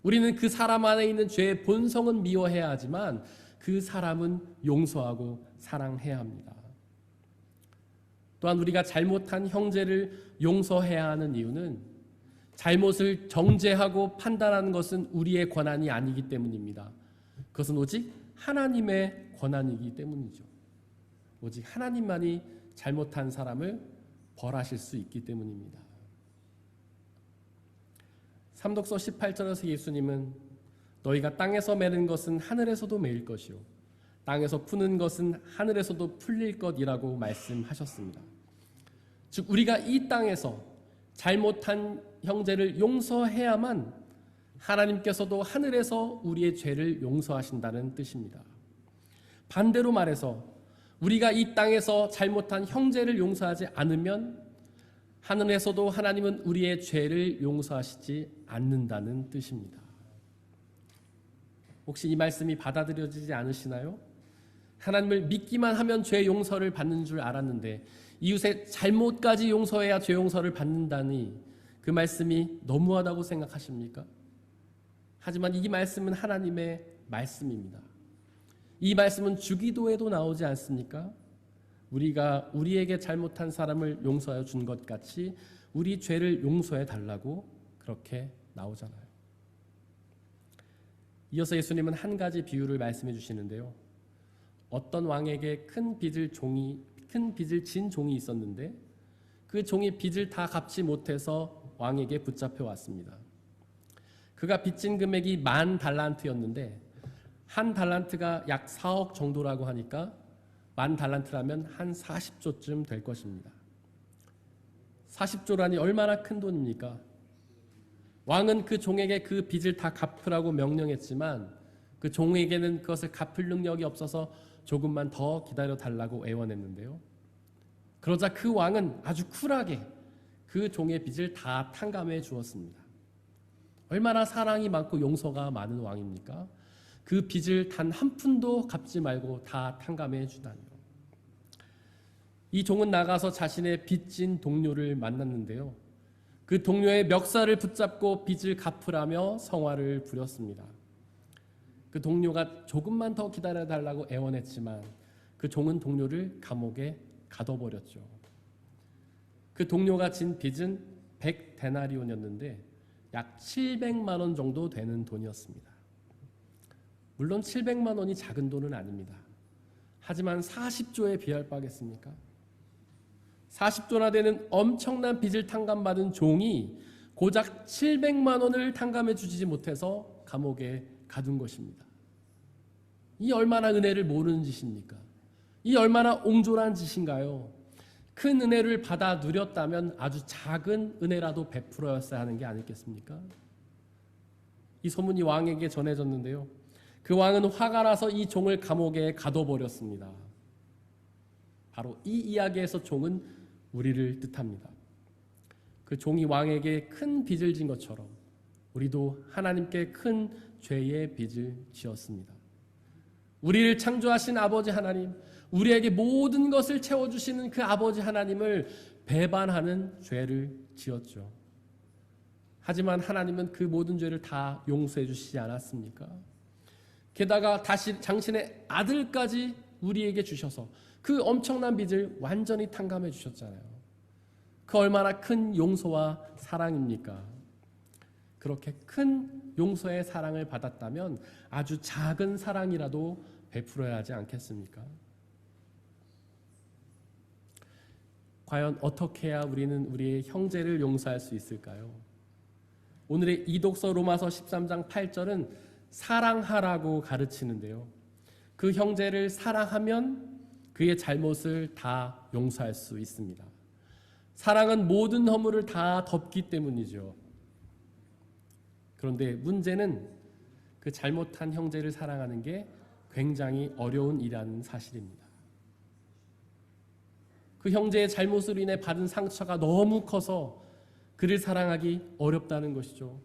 우리는 그 사람 안에 있는 죄의 본성은 미워해야 하지만 그 사람은 용서하고 사랑해야 합니다. 또한 우리가 잘못한 형제를 용서해야 하는 이유는 잘못을 정죄하고 판단하는 것은 우리의 권한이 아니기 때문입니다. 그것은 오직 하나님의 권한이기 때문이죠. 오직 하나님만이 잘못한 사람을 벌하실 수 있기 때문입니다. 삼독서 18절에서 예수님은 너희가 땅에서 매는 것은 하늘에서도 매일 것이요 땅에서 푸는 것은 하늘에서도 풀릴 것이라고 말씀하셨습니다. 즉 우리가 이 땅에서 잘못한 형제를 용서해야만 하나님께서도 하늘에서 우리의 죄를 용서하신다는 뜻입니다. 반대로 말해서 우리가 이 땅에서 잘못한 형제를 용서하지 않으면 하늘에서도 하나님은 우리의 죄를 용서하시지 않는다는 뜻입니다. 혹시 이 말씀이 받아들여지지 않으시나요? 하나님을 믿기만 하면 죄 용서를 받는 줄 알았는데 이웃의 잘못까지 용서해야 죄 용서를 받는다니 그 말씀이 너무하다고 생각하십니까? 하지만 이 말씀은 하나님의 말씀입니다. 이 말씀은 주기도에도 나오지 않습니까? 우리가 우리에게 잘못한 사람을 용서해 준 것 같이 우리 죄를 용서해 달라고 그렇게 나오잖아요. 이어서 예수님은 한 가지 비유를 말씀해 주시는데요. 어떤 왕에게 큰 빚을 진 종이 있었는데 그 종이 빚을 다 갚지 못해서 왕에게 붙잡혀 왔습니다. 그가 빚진 금액이 10,000달란트였는데 한 달란트가 약 4억 정도라고 하니까 10,000달란트라면 한 40조쯤 될 것입니다. 40조라니 얼마나 큰 돈입니까? 왕은 그 종에게 그 빚을 다 갚으라고 명령했지만 그 종에게는 그것을 갚을 능력이 없어서 조금만 더 기다려달라고 애원했는데요. 그러자 그 왕은 아주 쿨하게 그 종의 빚을 다 탕감해 주었습니다. 얼마나 사랑이 많고 용서가 많은 왕입니까? 그 빚을 단 한 푼도 갚지 말고 다 탕감해 주다니요. 이 종은 나가서 자신의 빚진 동료를 만났는데요. 그 동료의 멱살을 붙잡고 빚을 갚으라며 성화를 부렸습니다. 그 동료가 조금만 더 기다려달라고 애원했지만 그 종은 동료를 감옥에 가둬버렸죠. 그 동료가 진 빚은 100데나리온이었는데 약 700만 원 정도 되는 돈이었습니다. 물론 700만 원이 작은 돈은 아닙니다. 하지만 40조에 비할 바겠습니까? 40조나 되는 엄청난 빚을 탕감받은 종이 고작 700만 원을 탕감해 주지 못해서 감옥에 가둔 것입니다. 이 얼마나 은혜를 모르는 짓입니까? 이 얼마나 옹졸한 짓인가요? 큰 은혜를 받아 누렸다면 아주 작은 은혜라도 베풀어야 하는 게 아니겠습니까? 이 소문이 왕에게 전해졌는데요. 그 왕은 화가 나서 이 종을 감옥에 가둬버렸습니다. 바로 이 이야기에서 종은 우리를 뜻합니다. 그 종이 왕에게 큰 빚을 진 것처럼 우리도 하나님께 큰 죄의 빚을 지었습니다. 우리를 창조하신 아버지 하나님, 우리에게 모든 것을 채워주시는 그 아버지 하나님을 배반하는 죄를 지었죠. 하지만 하나님은 그 모든 죄를 다 용서해 주시지 않았습니까? 게다가 다시 당신의 아들까지 우리에게 주셔서 그 엄청난 빚을 완전히 탕감해 주셨잖아요. 그 얼마나 큰 용서와 사랑입니까? 그렇게 큰 용서의 사랑을 받았다면 아주 작은 사랑이라도 베풀어야 하지 않겠습니까? 과연 어떻게 해야 우리는 우리의 형제를 용서할 수 있을까요? 오늘의 이독서 로마서 13장 8절은 사랑하라고 가르치는데요. 그 형제를 사랑하면 그의 잘못을 다 용서할 수 있습니다. 사랑은 모든 허물을 다 덮기 때문이죠. 그런데 문제는 그 잘못한 형제를 사랑하는 게 굉장히 어려운 일이라는 사실입니다. 그 형제의 잘못으로 인해 받은 상처가 너무 커서 그를 사랑하기 어렵다는 것이죠.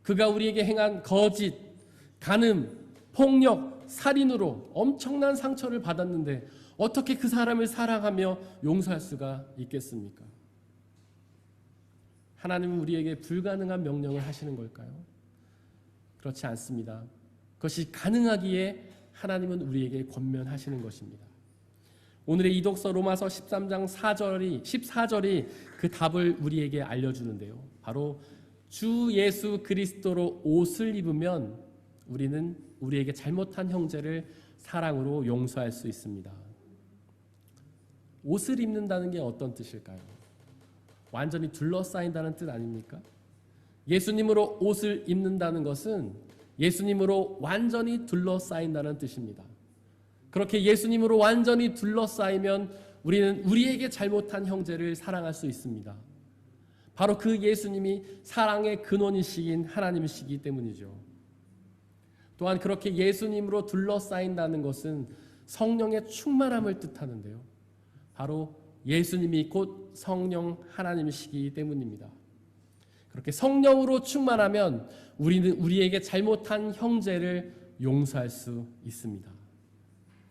그가 우리에게 행한 거짓, 간음, 폭력, 살인으로 엄청난 상처를 받았는데 어떻게 그 사람을 사랑하며 용서할 수가 있겠습니까? 하나님은 우리에게 불가능한 명령을 하시는 걸까요? 그렇지 않습니다. 그것이 가능하기에 하나님은 우리에게 권면하시는 것입니다. 오늘의 이독서 로마서 13장 14절이 그 답을 우리에게 알려주는데요. 바로 주 예수 그리스도로 옷을 입으면 우리는 우리에게 잘못한 형제를 사랑으로 용서할 수 있습니다. 옷을 입는다는 게 어떤 뜻일까요? 완전히 둘러싸인다는 뜻 아닙니까? 예수님으로 옷을 입는다는 것은 예수님으로 완전히 둘러싸인다는 뜻입니다. 그렇게 예수님으로 완전히 둘러싸이면 우리는 우리에게 잘못한 형제를 사랑할 수 있습니다. 바로 그 예수님이 사랑의 근원이시긴 하나님이시기 때문이죠. 또한 그렇게 예수님으로 둘러싸인다는 것은 성령의 충만함을 뜻하는데요. 바로 예수님이 곧 성령 하나님이시기 때문입니다. 그렇게 성령으로 충만하면 우리는 우리에게 잘못한 형제를 용서할 수 있습니다.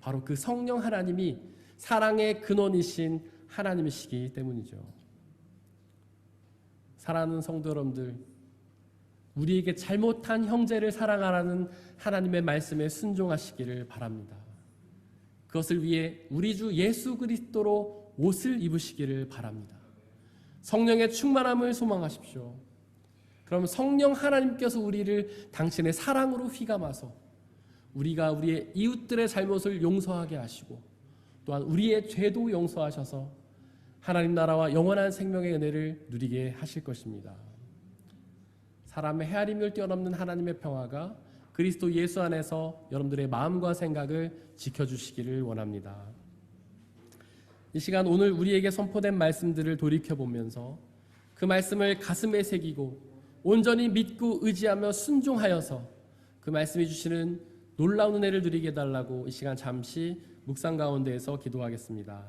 바로 그 성령 하나님이 사랑의 근원이신 하나님이시기 때문이죠. 사랑하는 성도 여러분들, 우리에게 잘못한 형제를 사랑하라는 하나님의 말씀에 순종하시기를 바랍니다. 그것을 위해 우리 주 예수 그리스도로 옷을 입으시기를 바랍니다. 성령의 충만함을 소망하십시오. 그럼 성령 하나님께서 우리를 당신의 사랑으로 휘감아서 우리가 우리의 이웃들의 잘못을 용서하게 하시고 또한 우리의 죄도 용서하셔서 하나님 나라와 영원한 생명의 은혜를 누리게 하실 것입니다. 사람의 헤아림을 뛰어넘는 하나님의 평화가 그리스도 예수 안에서 여러분들의 마음과 생각을 지켜주시기를 원합니다. 이 시간 오늘 우리에게 선포된 말씀들을 돌이켜보면서 그 말씀을 가슴에 새기고 온전히 믿고 의지하며 순종하여서 그 말씀이 주시는 놀라운 은혜를 누리게 해달라고 이 시간 잠시 묵상 가운데에서 기도하겠습니다.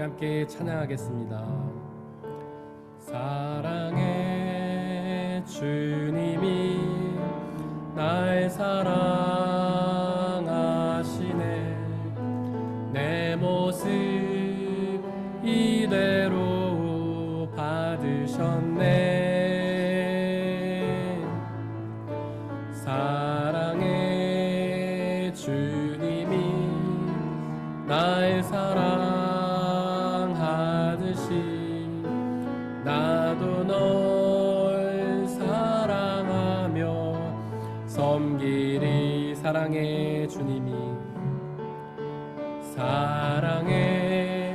함께 찬양하겠습니다. 사랑의 주님이 날 사랑하시네. 내 모습 이대로 받으셨네. 사랑의 주님이 날 사랑하듯이 나도 널 사랑하며 섬기리. 사랑의 주님이 사랑의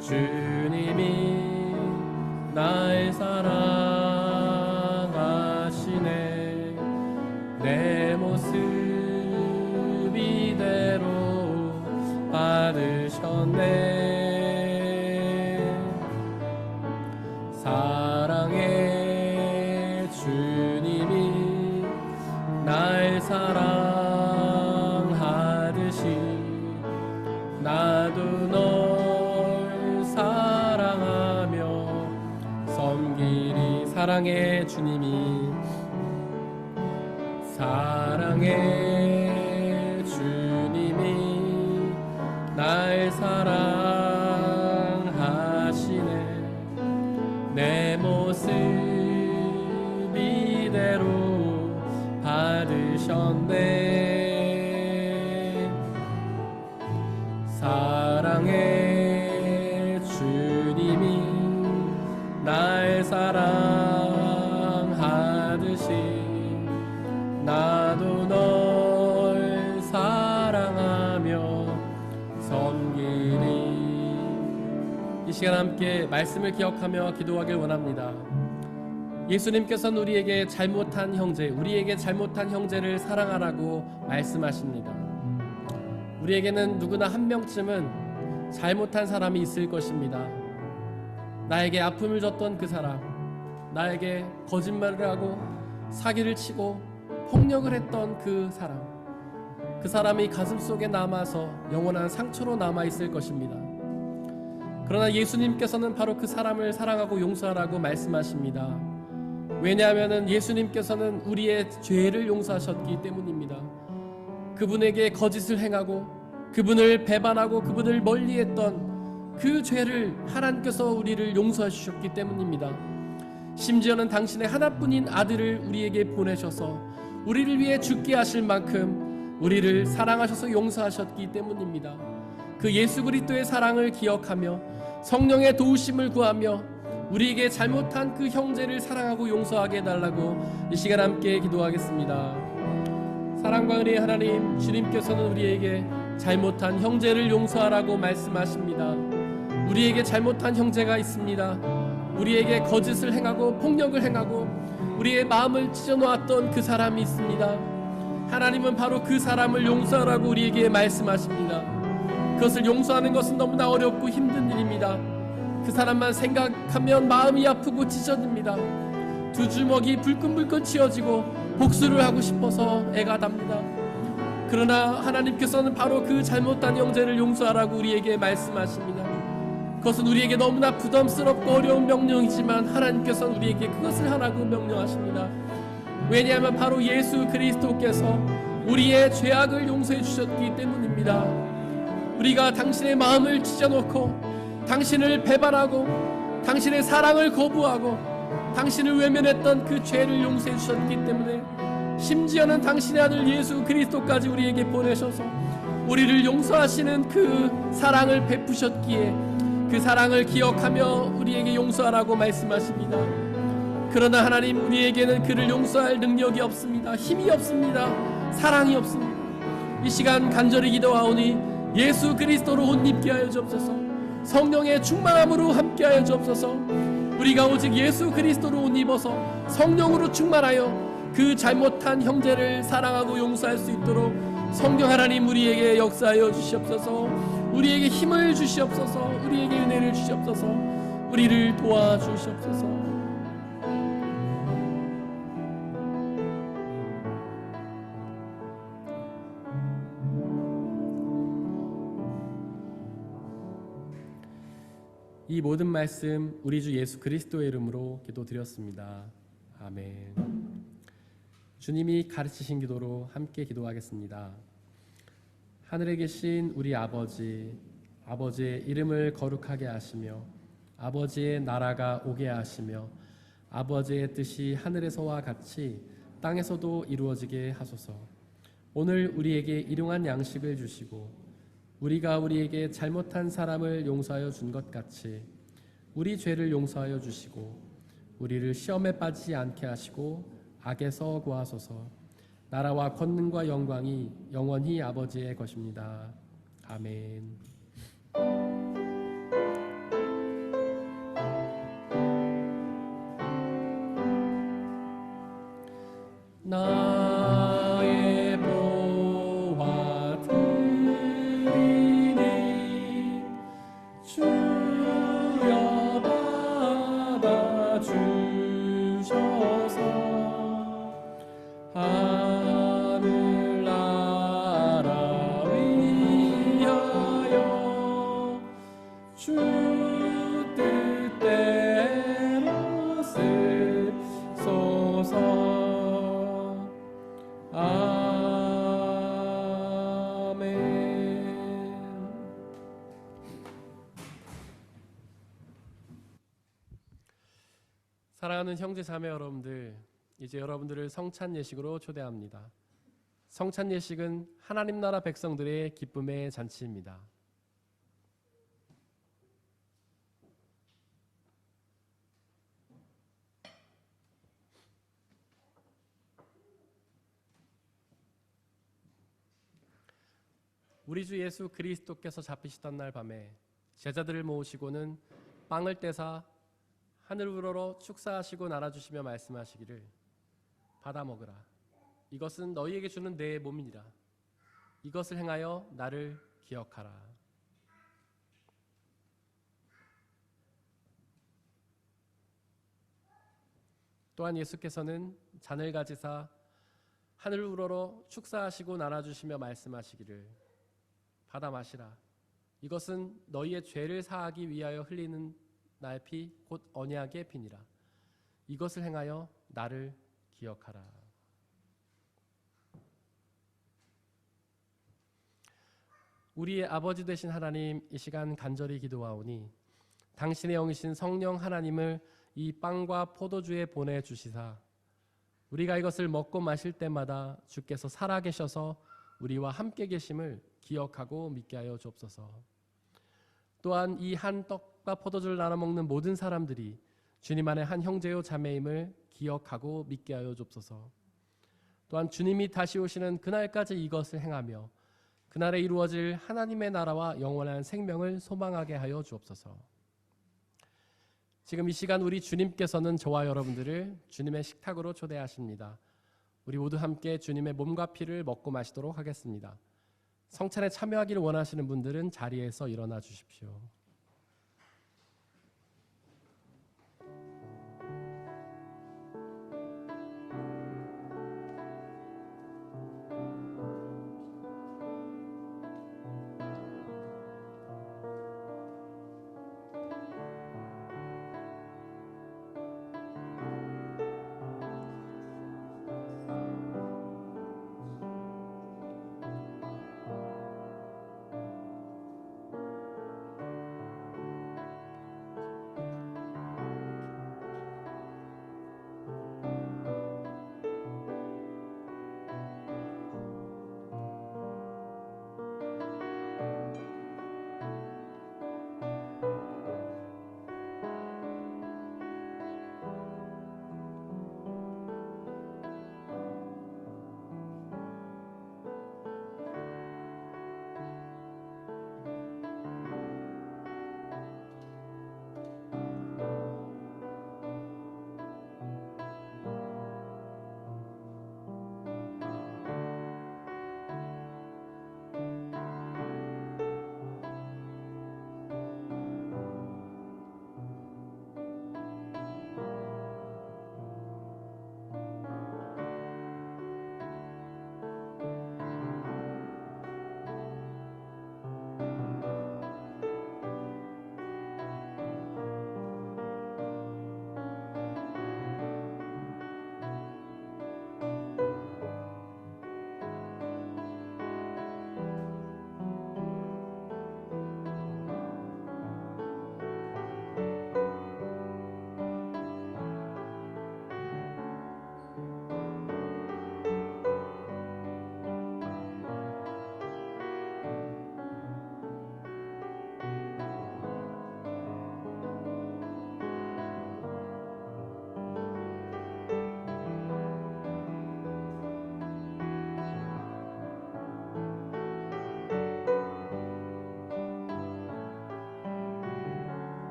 주님이 날 사랑하시네. 내 모습 이대로 받으셨네. 사랑의 주님이 날 사랑하듯이 나도 널 사랑하며 섬기리. 사랑의 주님이 사랑의 주님이 날 사랑하시네. 내 모습 이대로 받으셨네. 사랑의 주님이 날 사랑하듯이 나도 널 사랑하며 섬기리. 이 시간 함께 말씀을 기억하며 기도하길 원합니다. 예수님께서는 우리에게 잘못한 형제, 우리에게 잘못한 형제를 사랑하라고 말씀하십니다. 우리에게는 누구나 한 명쯤은 잘못한 사람이 있을 것입니다. 나에게 아픔을 줬던 그 사람, 나에게 거짓말을 하고 사기를 치고 폭력을 했던 그 사람, 그 사람이 가슴속에 남아서 영원한 상처로 남아있을 것입니다. 그러나 예수님께서는 바로 그 사람을 사랑하고 용서하라고 말씀하십니다. 왜냐하면 예수님께서는 우리의 죄를 용서하셨기 때문입니다. 그분에게 거짓을 행하고 그분을 배반하고 그분을 멀리했던 그 죄를 하나님께서 우리를 용서해 주셨기 때문입니다. 심지어는 당신의 하나뿐인 아들을 우리에게 보내셔서 우리를 위해 죽게 하실 만큼 우리를 사랑하셔서 용서하셨기 때문입니다. 그 예수 그리스도의 사랑을 기억하며 성령의 도우심을 구하며 우리에게 잘못한 그 형제를 사랑하고 용서하게 해달라고 이 시간 함께 기도하겠습니다. 사랑과 은혜의 하나님, 주님께서는 우리에게 잘못한 형제를 용서하라고 말씀하십니다. 우리에게 잘못한 형제가 있습니다. 우리에게 거짓을 행하고 폭력을 행하고 우리의 마음을 찢어놓았던 그 사람이 있습니다. 하나님은 바로 그 사람을 용서하라고 우리에게 말씀하십니다. 그것을 용서하는 것은 너무나 어렵고 힘든 일입니다. 그 사람만 생각하면 마음이 아프고 찢어집니다. 두 주먹이 불끈불끈 쥐어지고 복수를 하고 싶어서 애가 답니다. 그러나 하나님께서는 바로 그 잘못한 형제를 용서하라고 우리에게 말씀하십니다. 그것은 우리에게 너무나 부담스럽고 어려운 명령이지만 하나님께서는 우리에게 그것을 하라고 명령하십니다. 왜냐하면 바로 예수 그리스도께서 우리의 죄악을 용서해 주셨기 때문입니다. 우리가 당신의 마음을 찢어놓고 당신을 배반하고 당신의 사랑을 거부하고 당신을 외면했던 그 죄를 용서해 주셨기 때문에 심지어는 당신의 아들 예수 그리스도까지 우리에게 보내셔서 우리를 용서하시는 그 사랑을 베푸셨기에 그 사랑을 기억하며 우리에게 용서하라고 말씀하십니다. 그러나 하나님, 우리에게는 그를 용서할 능력이 없습니다. 힘이 없습니다. 사랑이 없습니다. 이 시간 간절히 기도하오니 예수 그리스도로 옷 입게 하여 주옵소서. 성령의 충만함으로 함께하여 주옵소서. 우리가 오직 예수 그리스도로 옷 입어서 성령으로 충만하여 그 잘못한 형제를 사랑하고 용서할 수 있도록 성령 하나님 우리에게 역사하여 주시옵소서. 우리에게 힘을 주시옵소서. 우리에게 은혜를 주시옵소서. 우리를 도와주시옵소서. 이 모든 말씀 우리 주 예수 그리스도의 이름으로 기도드렸습니다. 아멘. 주님이 가르치신 기도로 함께 기도하겠습니다. 하늘에 계신 우리 아버지, 아버지의 이름을 거룩하게 하시며 아버지의 나라가 오게 하시며 아버지의 뜻이 하늘에서와 같이 땅에서도 이루어지게 하소서. 오늘 우리에게 일용할 양식을 주시고 우리가 우리에게 잘못한 사람을 용서하여 준 것 같이 우리 죄를 용서하여 주시고 우리를 시험에 빠지지 않게 하시고 악에서 구하소서. 나라와 권능과 영광이 영원히 아버지의 것입니다. 아멘. 나의 보화 드리니 주여 받아 주셔서 하늘나라 위하여 주 뜻대로 쓰소서. 아멘. 사랑하는 형제 자매 여러분들, 이제 여러분들을 성찬 예식으로 초대합니다. 성찬 예식은 하나님 나라 백성들의 기쁨의 잔치입니다. 우리 주 예수 그리스도께서 잡히시던 날 밤에 제자들을 모으시고는 빵을 떼사 하늘 우러러 축사하시고 나눠주시며 말씀하시기를 받아 먹으라. 이것은 너희에게 주는 내 몸이니라. 이것을 행하여 나를 기억하라. 또한 예수께서는 잔을 가지사 하늘 우러러 축사하시고 나눠주시며 말씀하시기를 받아 마시라. 이것은 너희의 죄를 사하기 위하여 흘리는 나의 피 곧 언약의 피니라. 이것을 행하여 나를 기억하라. 우리의 아버지 되신 하나님, 이 시간 간절히 기도하오니 당신의 영이신 성령 하나님을 이 빵과 포도주에 보내주시사 우리가 이것을 먹고 마실 때마다 주께서 살아계셔서 우리와 함께 계심을 기억하고 믿게 하여 주옵소서. 또한 이 한 떡과 포도주를 나눠 먹는 모든 사람들이 주님 안에 한 형제요 자매임을 기억하고 믿게 하여 주옵소서. 또한 주님이 다시 오시는 그날까지 이것을 행하며 그날에 이루어질 하나님의 나라와 영원한 생명을 소망하게 하여 주옵소서. 지금 이 시간 우리 주님께서는 저와 여러분들을 주님의 식탁으로 초대하십니다. 우리 모두 함께 주님의 몸과 피를 먹고 마시도록 하겠습니다. 성찬에 참여하기를 원하시는 분들은 자리에서 일어나 주십시오.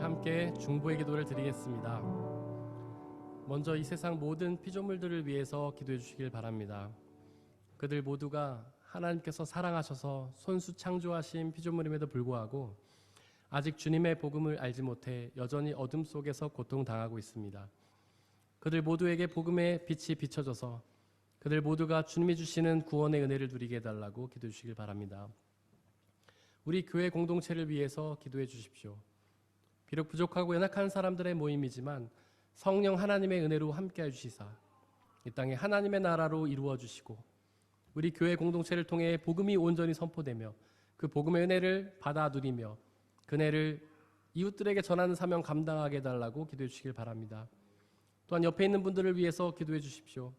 함께 중보의 기도를 드리겠습니다. 먼저 이 세상 모든 피조물들을 위해서 기도해 주시길 바랍니다. 그들 모두가 하나님께서 사랑하셔서 손수 창조하신 피조물임에도 불구하고 아직 주님의 복음을 알지 못해 여전히 어둠 속에서 고통당하고 있습니다. 그들 모두에게 복음의 빛이 비춰져서 그들 모두가 주님이 주시는 구원의 은혜를 누리게 해달라고 기도해 주시길 바랍니다. 우리 교회 공동체를 위해서 기도해 주십시오. 비록 부족하고 연약한 사람들의 모임이지만 성령 하나님의 은혜로 함께해 주시사 이 땅에 하나님의 나라로 이루어 주시고 우리 교회 공동체를 통해 복음이 온전히 선포되며 그 복음의 은혜를 받아 누리며 그 은혜를 이웃들에게 전하는 사명 감당하게 해달라고 기도해 주시길 바랍니다. 또한 옆에 있는 분들을 위해서 기도해 주십시오.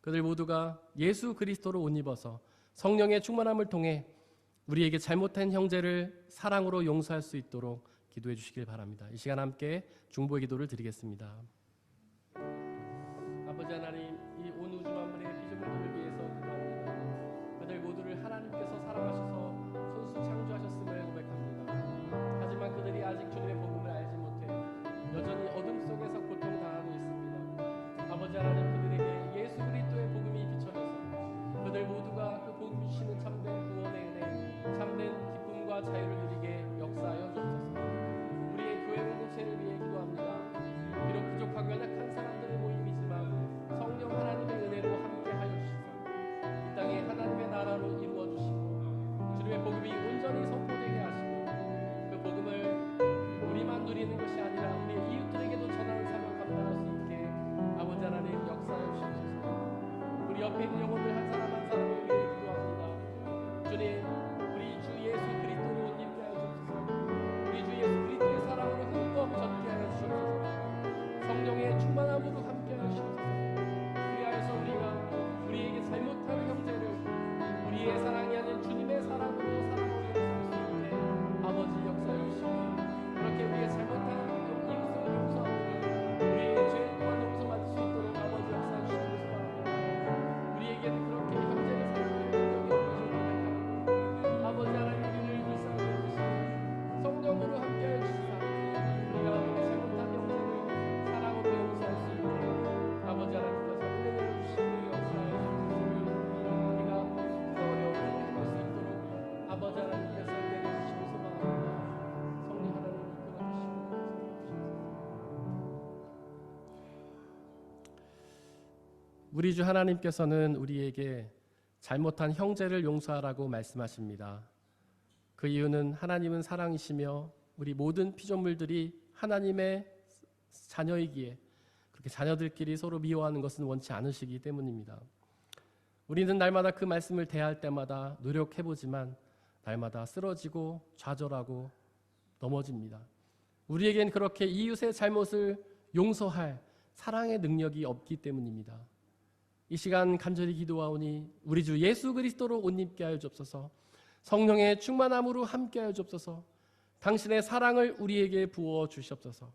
그들 모두가 예수 그리스도로 옷 입어서 성령의 충만함을 통해 우리에게 잘못한 형제를 사랑으로 용서할 수 있도록 기도해 주시길 바랍니다. 이 시간 함께 중보의 기도를 드리겠습니다. 아버지 하나님, 이 온 우주 만물의 피조물들을 위해서 기도합니다. 그들 모두를 하나님께서 사랑하셔서 손수 창조하셨음을 고백합니다. 하지만 그들이 아직 주님의 복음을 알지 못해 여전히 어둠 속에서 고통당하고 있습니다. 아버지 하나님, 그들에게 예수 그리스도의 복음이 비춰져서 그들 모두가 그 복음 주시는 참된 구원의 은혜, 참된 기쁨과 자유를 누리게 역사하여 주옵소서. 우리의 교회 공동체를 위해 기도합니다. 비록 부족하고 연약한 사람들의 모임이지만 성령 하나님의 은혜로 함께하여 주시사 이 땅에 하나님의 나라로 이루어 주시고 주님의 복음이 온전히 선포되게 하시고 그 복음을 우리만 누리는 것이 아니라 우리의 이웃들에게도 전하는 사명 감당할 수 있게 아버지 하나님 역사하여 주시옵소서. 우리 옆에 있는 영혼들 한 사람 한 사람을 위해 기도합니다. 주님, 우리 주 예수 그리스도로 옷 입게 하여 주옵소서. 우리 주 예수 그리스도의 사랑으로 흠뻑 젖게 하여 주옵소서. 성령의 충만함으로 함께 하여 주옵소서. 그리하여서 우리가 우리에게 잘못한 형제를 우리의 사랑이 아닌 주님의 사랑으로 사랑하며 용서할 수 있게 아버지 역사해 주시고 그렇게 우리의 잘못한 이웃을 용서하고 우리의 죄 또한 용서받을 수 있도록 아버지 역사해 주시옵소서. 바랍니다. 우리에게는 그렇게 형제를 사랑하는 적이 없는 아버지 하나님, 우리를 불쌍히 여기시고 성령으로 함께하여 주시사 우리가 우리의 잘못한 형제를 사랑으로 용서할 수 있게 아버지 하나님께서 은혜를 주시고 역사하여 주시옵소서. 우리가 그 어려움을 해볼 수 있도록 아버지 하나님께서 은혜를 주시고 소망합니다. 성령 하나님 이끌어 주시고 우리 주 하나님께서는 우리에게 잘못한 형제를 용서하라고 말씀하십니다. 그 이유는 하나님은 사랑이시며 우리 모든 피조물들이 하나님의 자녀이기에 그렇게 자녀들끼리 서로 미워하는 것은 원치 않으시기 때문입니다. 우리는 날마다 그 말씀을 대할 때마다 노력해보지만 날마다 쓰러지고 좌절하고 넘어집니다. 우리에겐 그렇게 이웃의 잘못을 용서할 사랑의 능력이 없기 때문입니다. 이 시간 간절히 기도하오니 우리 주 예수 그리스도로 옷 입게 하여 주옵소서. 성령의 충만함으로 함께 하여 주옵소서. 당신의 사랑을 우리에게 부어 주시옵소서.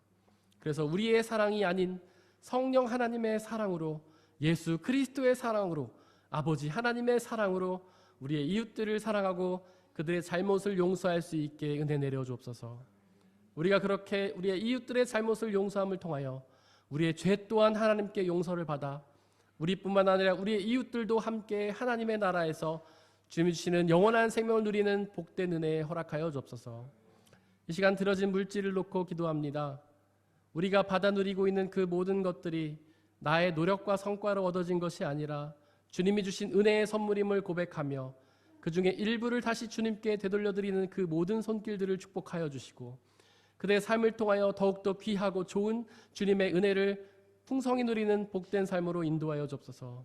그래서 우리의 사랑이 아닌 성령 하나님의 사랑으로 예수 그리스도의 사랑으로 아버지 하나님의 사랑으로 우리의 이웃들을 사랑하고 그들의 잘못을 용서할 수 있게 은혜 내려 주옵소서. 우리가 그렇게 우리의 이웃들의 잘못을 용서함을 통하여 우리의 죄 또한 하나님께 용서를 받아 우리뿐만 아니라 우리의 이웃들도 함께 하나님의 나라에서 주님이 주시는 영원한 생명을 누리는 복된 은혜에 허락하여 주옵소서. 이 시간 들어진 물질을 놓고 기도합니다. 우리가 받아 누리고 있는 그 모든 것들이 나의 노력과 성과로 얻어진 것이 아니라 주님이 주신 은혜의 선물임을 고백하며 그 중에 일부를 다시 주님께 되돌려드리는 그 모든 손길들을 축복하여 주시고 그들의 삶을 통하여 더욱더 귀하고 좋은 주님의 은혜를 풍성히 누리는 복된 삶으로 인도하여 주옵소서.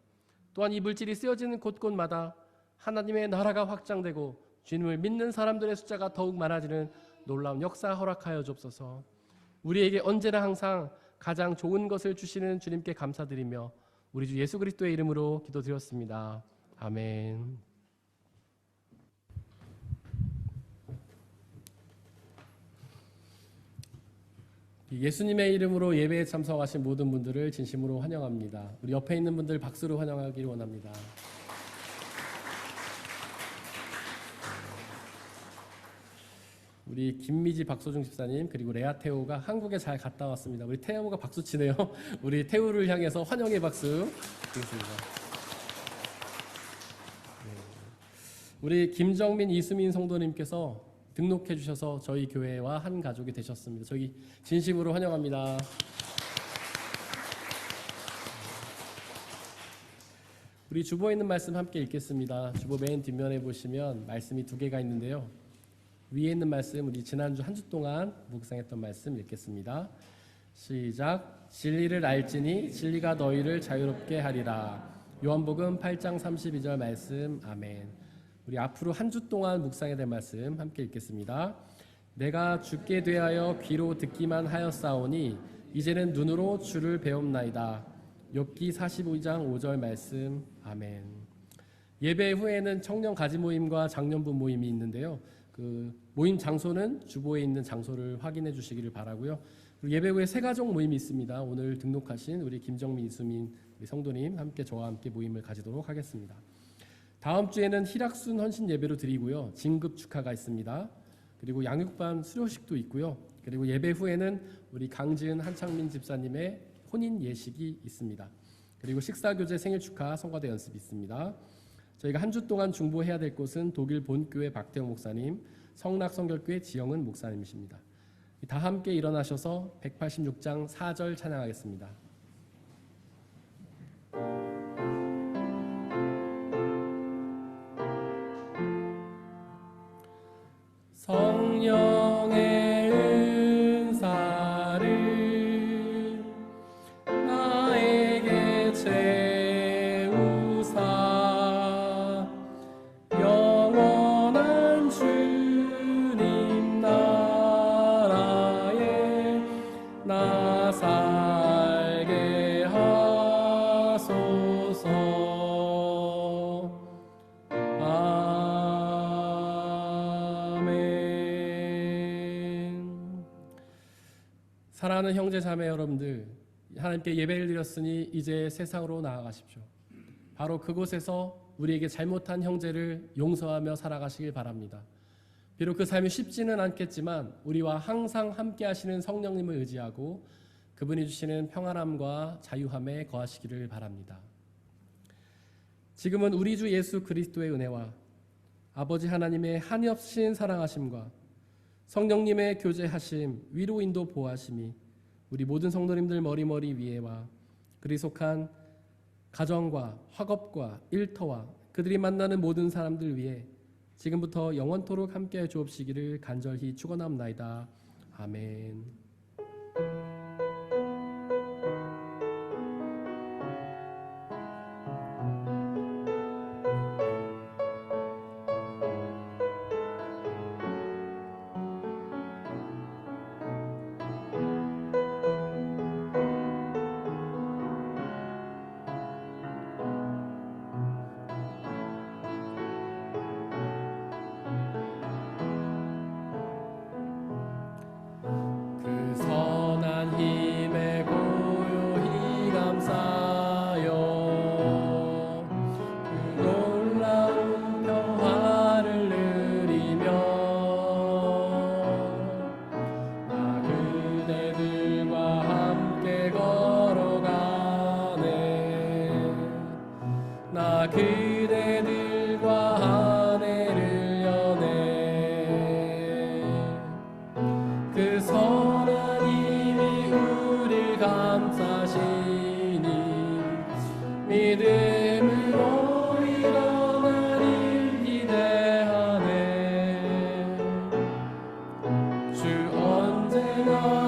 또한 이 물질이 쓰여지는 곳곳마다 하나님의 나라가 확장되고 주님을 믿는 사람들의 숫자가 더욱 많아지는 놀라운 역사 허락하여 주옵소서. 우리에게 언제나 항상 가장 좋은 것을 주시는 주님께 감사드리며 우리 주 예수 그리스도의 이름으로 기도드렸습니다. 아멘. 예수님의 이름으로 예배에 참석하신 모든 분들을 진심으로 환영합니다. 우리 옆에 있는 분들 박수로 환영하기를 원합니다. 우리 김미지 박소중 집사님 그리고 레아 태우가 한국에 잘 갔다 왔습니다. 우리 태우가 박수 치네요. 우리 태우를 향해서 환영의 박수 드리겠습니다. 우리 김정민 이수민 성도님께서 등록해 주셔서 저희 교회와 한 가족이 되셨습니다. 저희 진심으로 환영합니다. 우리 주보에 있는 말씀 함께 읽겠습니다. 주보 맨 뒷면에 보시면 말씀이 두 개가 있는데요. 위에 있는 말씀 우리 지난주 한 주 동안 묵상했던 말씀 읽겠습니다. 시작. 진리를 알지니 진리가 너희를 자유롭게 하리라. 요한복음 8장 32절 말씀. 아멘. 우리 앞으로 한 주 동안 묵상해야 될 말씀 함께 읽겠습니다. 내가 주께 대하여 귀로 듣기만 하였사오니 이제는 눈으로 주를 배움나이다. 욥기 45장 5절 말씀. 아멘. 예배 후에는 청년 가지 모임과 장년부 모임이 있는데요. 그 모임 장소는 주보에 있는 장소를 확인해 주시기를 바라고요. 그리고 예배 후에 새 가족 모임이 있습니다. 오늘 등록하신 우리 김정민, 이수민 우리 성도님 함께 저와 함께 모임을 가지도록 하겠습니다. 다음 주에는 희락순 헌신 예배로 드리고요. 진급 축하가 있습니다. 그리고 양육반 수료식도 있고요. 그리고 예배 후에는 우리 강지은 한창민 집사님의 혼인 예식이 있습니다. 그리고 식사교제 생일 축하 성가대 연습이 있습니다. 저희가 한 주 동안 중보해야 될 곳은 독일 본교회 박태웅 목사님, 성락성결교회 지영은 목사님이십니다. 다 함께 일어나셔서 186장 4절 찬양하겠습니다. 성령의 은사를 나에게 채우사 영원한 주님 나라에 나 살게 하소서. 사랑하는 형제 자매 여러분들, 하나님께 예배를 드렸으니 이제 세상으로 나아가십시오. 바로 그곳에서 우리에게 잘못한 형제를 용서하며 살아가시길 바랍니다. 비록 그 삶이 쉽지는 않겠지만 우리와 항상 함께 하시는 성령님을 의지하고 그분이 주시는 평안함과 자유함에 거하시기를 바랍니다. 지금은 우리 주 예수 그리스도의 은혜와 아버지 하나님의 한없으신 사랑하심과 성령님의 교제하심, 위로 인도 보호하심이 우리 모든 성도님들 머리머리 위에와 그리 속한 가정과 학업과 일터와 그들이 만나는 모든 사람들 위에 지금부터 영원토록 함께해 주옵시기를 간절히 축원합나이다. 아멘. 그대들과 아내를 여네. 그 선한 힘이 우릴 감싸시니 믿음으로 일어나길 기대하네. 주 언제나